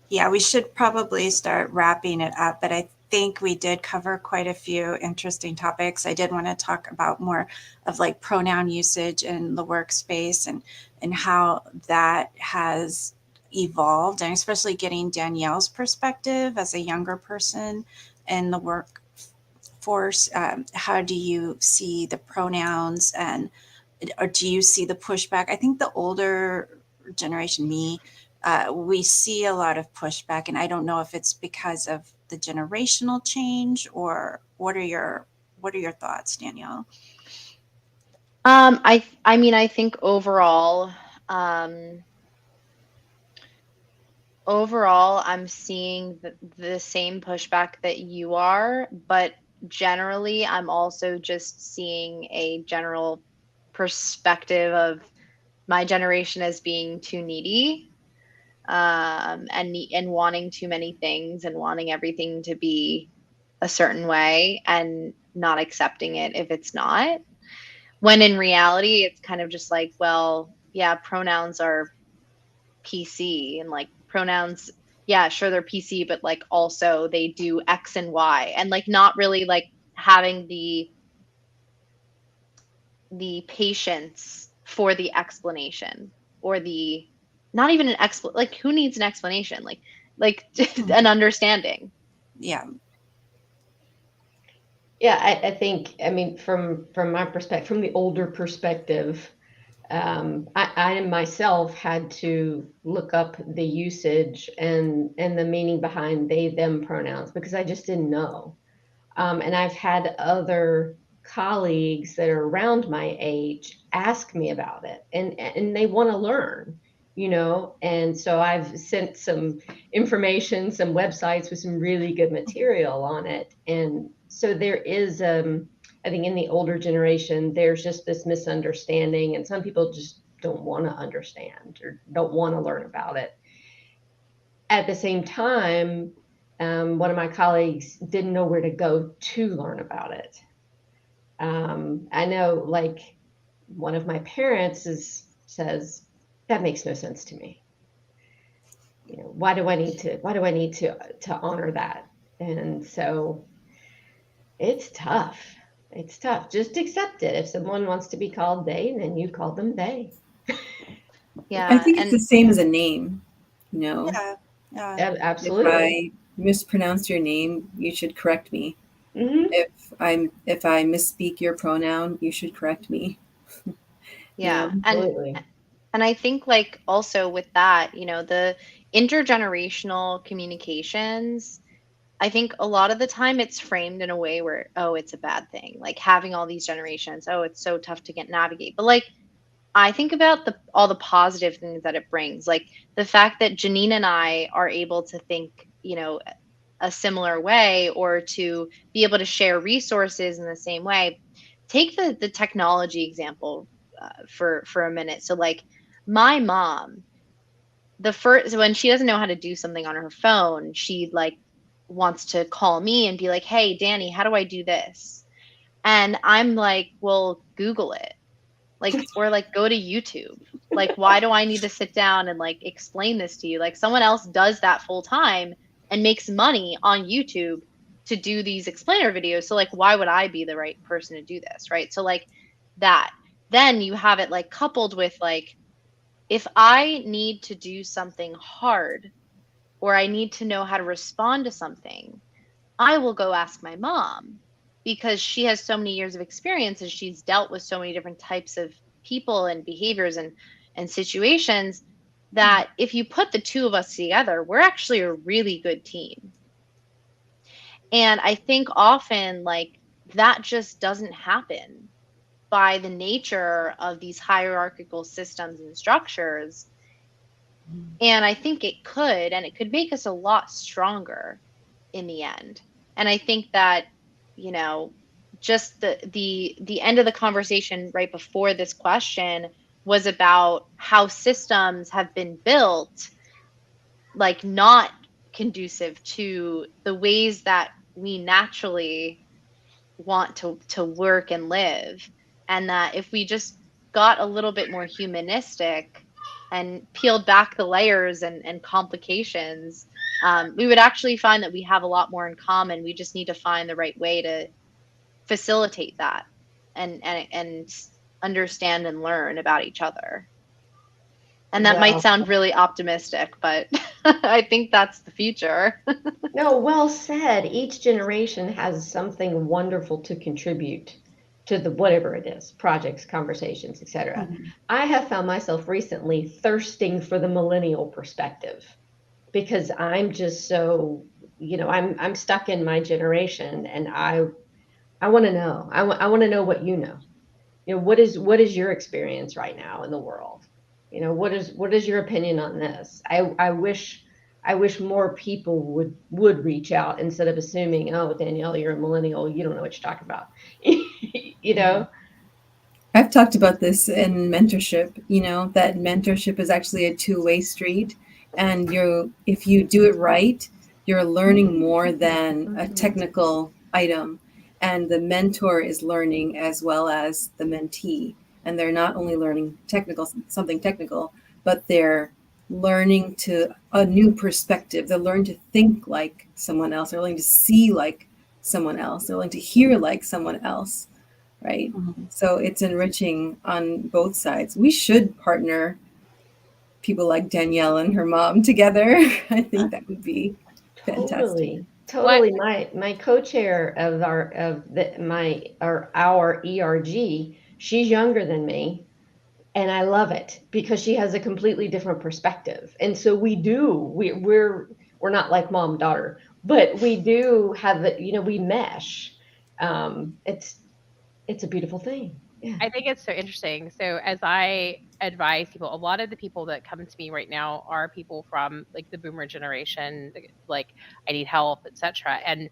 yeah, we should probably start wrapping it up, but I think we did cover quite a few interesting topics. I did want to talk about more of like pronoun usage in the workspace and how that has evolved, and especially getting Danielle's perspective as a younger person in the workforce. How do you see the pronouns, and or do you see the pushback? I think the older generation, we see a lot of pushback, and I don't know if it's because of the generational change, or what are your thoughts, Danielle? I mean, I think um, overall, I'm seeing the same pushback that you are, but generally, I'm also just seeing a general perspective of my generation as being too needy, and wanting too many things and wanting everything to be a certain way and not accepting it if it's not. When in reality, it's kind of just like, well, yeah, pronouns are PC, and like pronouns, yeah, sure they're PC, but like also they do X and Y, and like not really like having the patience for the explanation, or the not even an expl like who needs an explanation, like an understanding. Yeah. Yeah, I think, I mean, from my perspective, from the older perspective, I myself had to look up the usage and the meaning behind they them pronouns, because I just didn't know. And I've had other colleagues that are around my age ask me about it, and they want to learn, and so I've sent some information, some websites with some really good material on it. And so there is, I think in the older generation, there's just this misunderstanding, and some people just don't want to understand or don't want to learn about it. At the same time, one of my colleagues didn't know where to go to learn about it. I know, like, one of my parents says, that makes no sense to me. Why do I need to honor that? And so it's tough. It's tough. Just accept it. If someone wants to be called they, then you call them they. I Yeah, think it's the and same as a name. You know, Yeah. Yeah. if Absolutely. I mispronounce your name, you should correct me. Hmm. If I misspeak your pronoun, you should correct me. You yeah, know, and I think like also with that, the intergenerational communications, I think a lot of the time it's framed in a way where, oh, it's a bad thing. Like having all these generations, oh, it's so tough to get navigate. But like I think about all the positive things that it brings. Like the fact that Janine and I are able to think, a similar way, or to be able to share resources in the same way. Take the technology example, for a minute. So like my mom, the first when she doesn't know how to do something on her phone, she like wants to call me and be like, "Hey, Danny, how do I do this?" And I'm like, "Well, Google it." Like, or like go to YouTube. Like, why do I need to sit down and like explain this to you? Like someone else does that full time and makes money on YouTube to do these explainer videos. So like why would I be the right person to do this, right? So like that. Then you have it like coupled with like, if I need to do something hard, or I need to know how to respond to something, I will go ask my mom, because she has so many years of experience, and she's dealt with so many different types of people and behaviors and situations, that if you put the two of us together, we're actually a really good team. And I think often like that just doesn't happen by the nature of these hierarchical systems and structures. And I think it could, and it could make us a lot stronger in the end. And I think that, you know, just the end of the conversation right before this question was about how systems have been built like not conducive to the ways that we naturally want to work and live, and that if we just got a little bit more humanistic and peeled back the layers and complications, we would actually find that we have a lot more in common. We just need to find the right way to facilitate that and understand and learn about each other. And that might Well, sound really optimistic, but I think that's the future. no, well said. Each generation has something wonderful to contribute to the whatever it is, projects, conversations, etc. Mhm. I have found myself recently thirsting for the millennial perspective because I'm just so, I'm stuck in my generation, and I want to know. I want to know what you know. What is your experience right now in the world? What is your opinion on this? I wish more people would reach out instead of assuming, oh, Danielle, you're a millennial, you don't know what you're talking about. you know I've talked about this in mentorship, that mentorship is actually a two-way street. And if you do it right, you're learning more than a technical item. And the mentor is learning as well as the mentee. And they're not only learning something technical, but they're learning to a new perspective. They're learning to think like someone else. They're learning to see like someone else. They're learning to hear like someone else, right? Mhm. So it's enriching on both sides. We should partner people like Danielle and her mom together. I think that would be fantastic. What Totally. My co-chair of our ERG, she's younger than me, and I love it because she has a completely different perspective. And so we're not like mom daughter, but we do have we mesh. It's a beautiful thing. Yeah. I think it's so interesting. So as I advise people, a lot of the people that come to me right now are people from like the boomer generation, like I need help, etc. And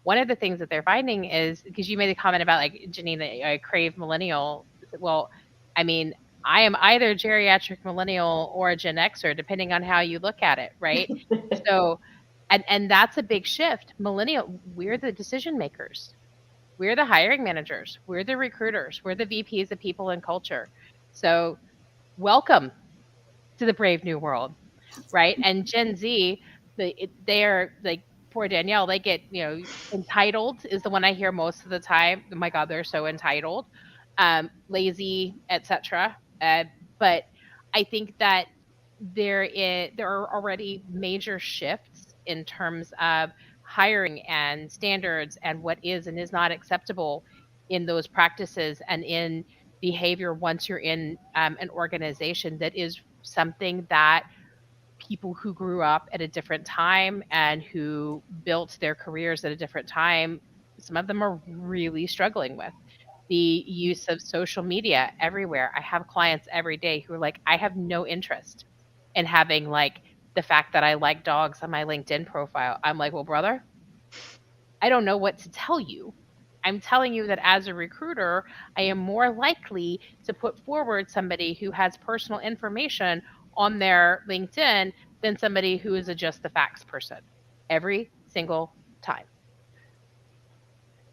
one of the things that they're finding is because you made a comment about like Janine that I crave millennial. Well, I mean, I am either geriatric millennial or a Gen Xer, depending on how you look at it, right? So, and that's a big shift. Millennial, we're the decision makers. We're the hiring managers. We're the recruiters. We're the VPs of people and culture. So, welcome to the brave new world, right? And Gen Z, they are like poor Danielle. They get entitled is the one I hear most of the time. Oh my God, they're so entitled, lazy, etc. But I think that there are already major shifts in terms of hiring and standards and what is and is not acceptable in those practices and in behavior once you're in an organization that is something that people who grew up at a different time and who built their careers at a different time, some of them are really struggling with the use of social media everywhere. I have clients every day who are like, I have no interest in having like the fact that I like dogs on my LinkedIn profile. I'm like, well, brother, I don't know what to tell you. I'm telling you that as a recruiter, I am more likely to put forward somebody who has personal information on their LinkedIn than somebody who is a just the facts person every single time.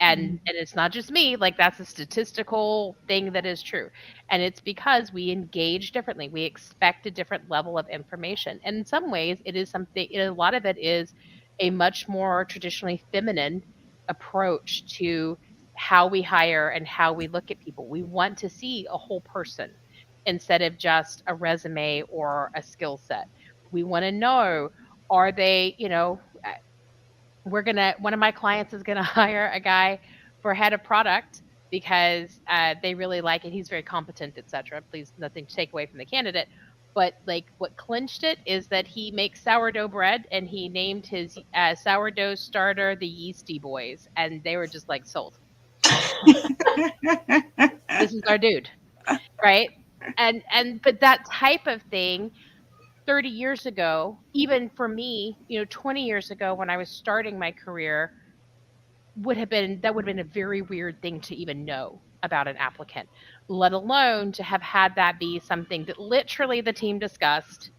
And it's not just me, like that's a statistical thing that is true. And it's because we engage differently. We expect a different level of information. And in some ways it is something, a lot of it is a much more traditionally feminine approach to how we hire and how we look at people. We want to see a whole person instead of just a resume or a skill set. We want to know, are they, one of my clients is gonna hire a guy for head of product because they really like it. He's very competent, etc. Please, nothing to take away from the candidate. But like what clinched it is that he makes sourdough bread and he named his sourdough starter the Yeasty Boys, and they were just like sold. This is our dude, right? And but that type of thing 30 years ago, even for me, 20 years ago when I was starting my career, would have been a very weird thing to even know about an applicant, let alone to have had that be something that literally the team discussed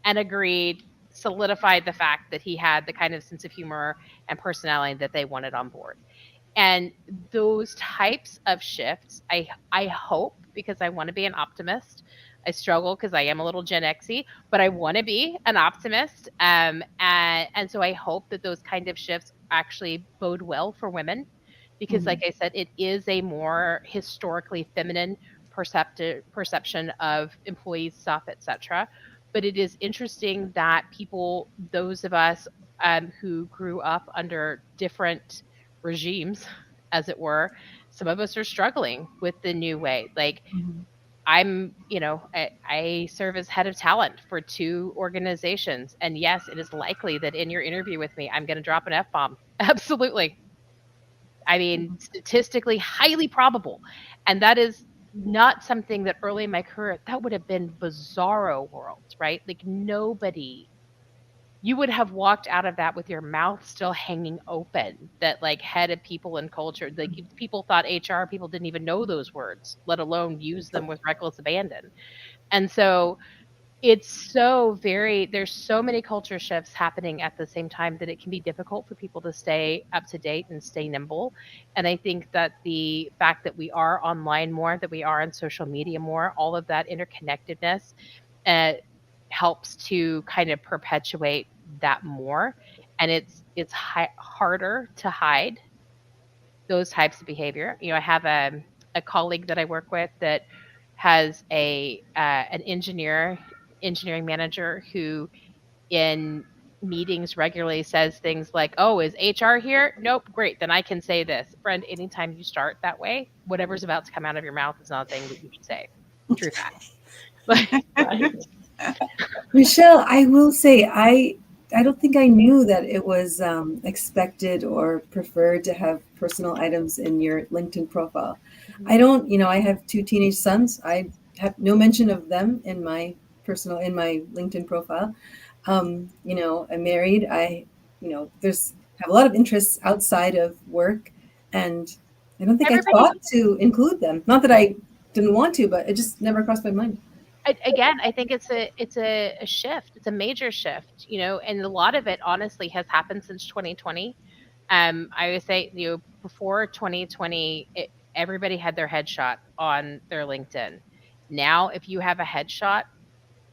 and agreed, solidified the fact that he had the kind of sense of humor and personality that they wanted on board. And those types of shifts, I hope, because I want to be an optimist. I struggle because I am a little Gen Xy, but I want to be an optimist. And so I hope that those kind of shifts actually bode well for women, because, like Mhm. I said, it is a more historically feminine perception of employees, stuff, etc. But it is interesting that people, those of us who grew up under different regimes, as it were, some of us are struggling with the new way. Like, Mhm. I serve as head of talent for two organizations. And yes, it is likely that in your interview with me, I'm going to drop an F bomb. Absolutely. I mean, statistically highly probable. And that is not something that early in my career, that would have been bizarro world, right? Like, nobody, you would have walked out of that with your mouth still hanging open, that like head of people and culture, like people thought HR people didn't even know those words, let alone use them with reckless abandon. And so it's so very, there's so many culture shifts happening at the same time that it can be difficult for people to stay up to date and stay nimble. And I think that the fact that we are online more, that we are on social media more, all of that interconnectedness uh, helps to kind of perpetuate that more. And it's harder to hide those types of behavior. I have a colleague that I work with that has an engineering manager who in meetings regularly says things like, "Oh, is HR here? Nope, great. Then I can say this." Friend, anytime you start that way, whatever's about to come out of your mouth is not a thing that you should say. True fact. Like, Right. Michelle, I will say I don't think I knew that it was expected or preferred to have personal items in your LinkedIn profile. I don't, I have two teenage sons. I have no mention of them in my in my LinkedIn profile. I'm married. There's have a lot of interests outside of work, and I don't think I everybody, thought to include them. Not that I didn't want to, but it just never crossed my mind. again, I think it's a shift. It's a major shift, and a lot of it honestly has happened since 2020. I would say, before 2020, everybody had their headshot on their LinkedIn. Now, if you have a headshot,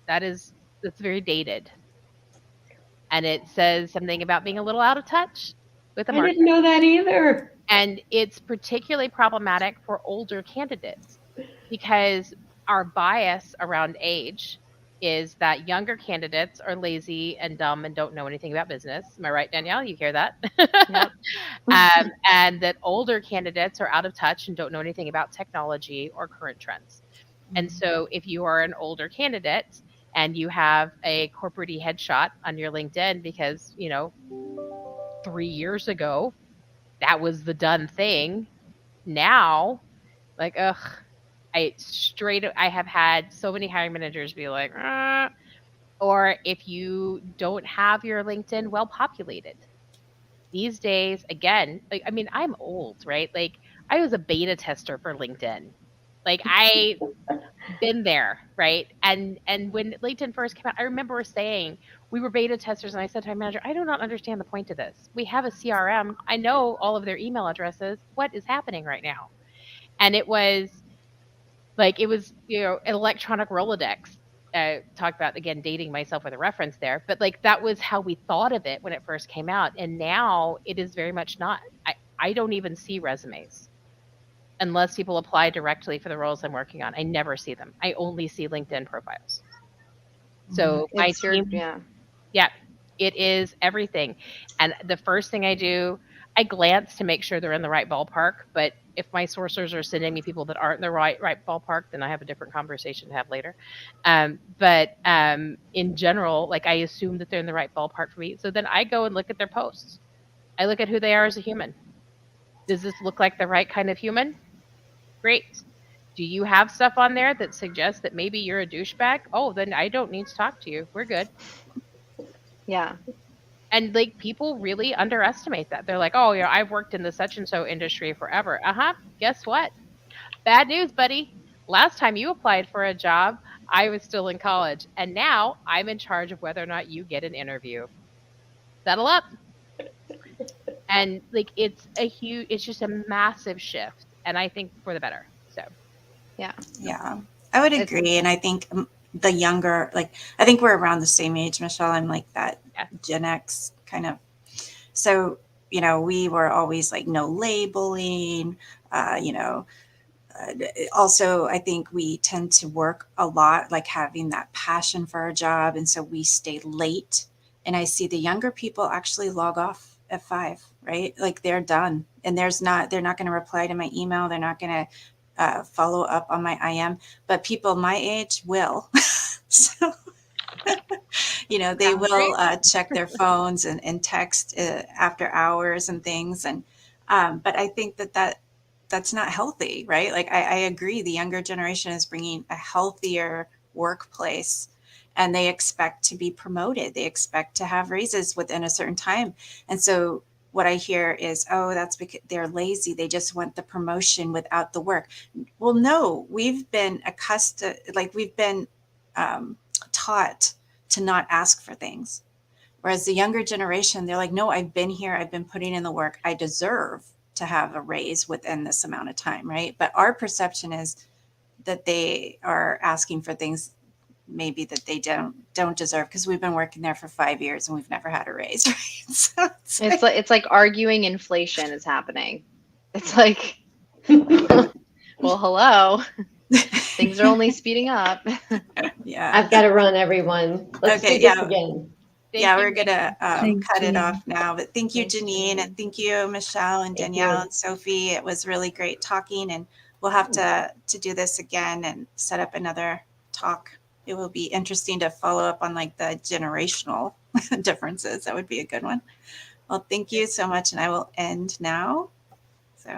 that's very dated, and it says something about being a little out of touch with the I market. didn't know that either. And it's particularly problematic for older candidates because our bias around age is that younger candidates are lazy and dumb and don't know anything about business. Am I right, Danielle? You hear that? Yep. And that older candidates are out of touch and don't know anything about technology or current trends. And so if you are an older candidate and you have a corporate headshot on your LinkedIn because, 3 years ago, that was the done thing. Now, like, ugh, I have had so many hiring managers be like, or if you don't have your LinkedIn well populated. These days, again, like, I mean, I'm old, right? Like, I was a beta tester for LinkedIn. Like, I been there, right? And when LinkedIn first came out, I remember saying we were beta testers, and I said to my manager, I do not understand the point of this. We have a CRM. I know all of their email addresses. What is happening right now? And it was an electronic Rolodex. Talk about, again, dating myself with a reference there, but like that was how we thought of it when it first came out, and now it is very much not. I don't even see resumes unless people apply directly for the roles I'm working on. I never see them. I only see LinkedIn profiles. So my It's your, team, yeah. yeah, it is everything. And the first thing I do, I glance to make sure they're in the right ballpark. But if my sourcers are sending me people that aren't in the right ballpark, then I have a different conversation to have later. But in general, like, I assume that they're in the right ballpark for me. So then I go and look at their posts. I look at who they are as a human. Does this look like the right kind of human? Great. Do you have stuff on there that suggests that maybe you're a douchebag? Oh, then I don't need to talk to you. We're good. Yeah. And like people really underestimate that. They're like, oh, you know, I've worked in the such and so industry forever. Guess what? Bad news, buddy. Last time you applied for a job, I was still in college. And now I'm in charge of whether or not you get an interview. Settle up. And like it's just a massive shift. And I think for the better. So Yeah. Yeah, I would It's agree. And I think the younger, like, I think we're around the same age, Michelle. I'm like that yeah. Gen X kind of. So, we were always like no labeling, uh, you know, also, I think we tend to work a lot, like having that passion for our job. And so we stay late. And I see the younger people actually log off at 5, right? Like they're done. And they're not going to reply to my email. They're not going to follow up on my IM, but people my age will. So, they Sounds will great. check their phones and text after hours and things. And, but I think that's not healthy, right? Like I agree. The younger generation is bringing a healthier workplace, and they expect to be promoted. They expect to have raises within a certain time. And so what I hear is, oh, that's because they're lazy. They just want the promotion without the work. Well, no, we've been accustomed, like we've been taught to not ask for things. Whereas the younger generation, they're like, no, I've been here. I've been putting in the work. I deserve to have a raise within this amount of time, right? But our perception is that they are asking for things maybe that they don't deserve because we've been working there for 5 years and we've never had a raise, right? So it's like arguing inflation is happening. It's like, well, hello. Things are only speeding up. yeah. I've got to run, everyone. Let's Okay, do this yeah. again. Yeah, Thank we're you. gonna Thank cut it you. off now. But thank you, Thanks, Janine, and thank you, Michelle and Thank Danielle you. and Sophie. It was really great talking, and we'll have to do this again and set up another talk. It will be interesting to follow up on like the generational differences. That would be a good one. Well, thank you so much, and I will end now.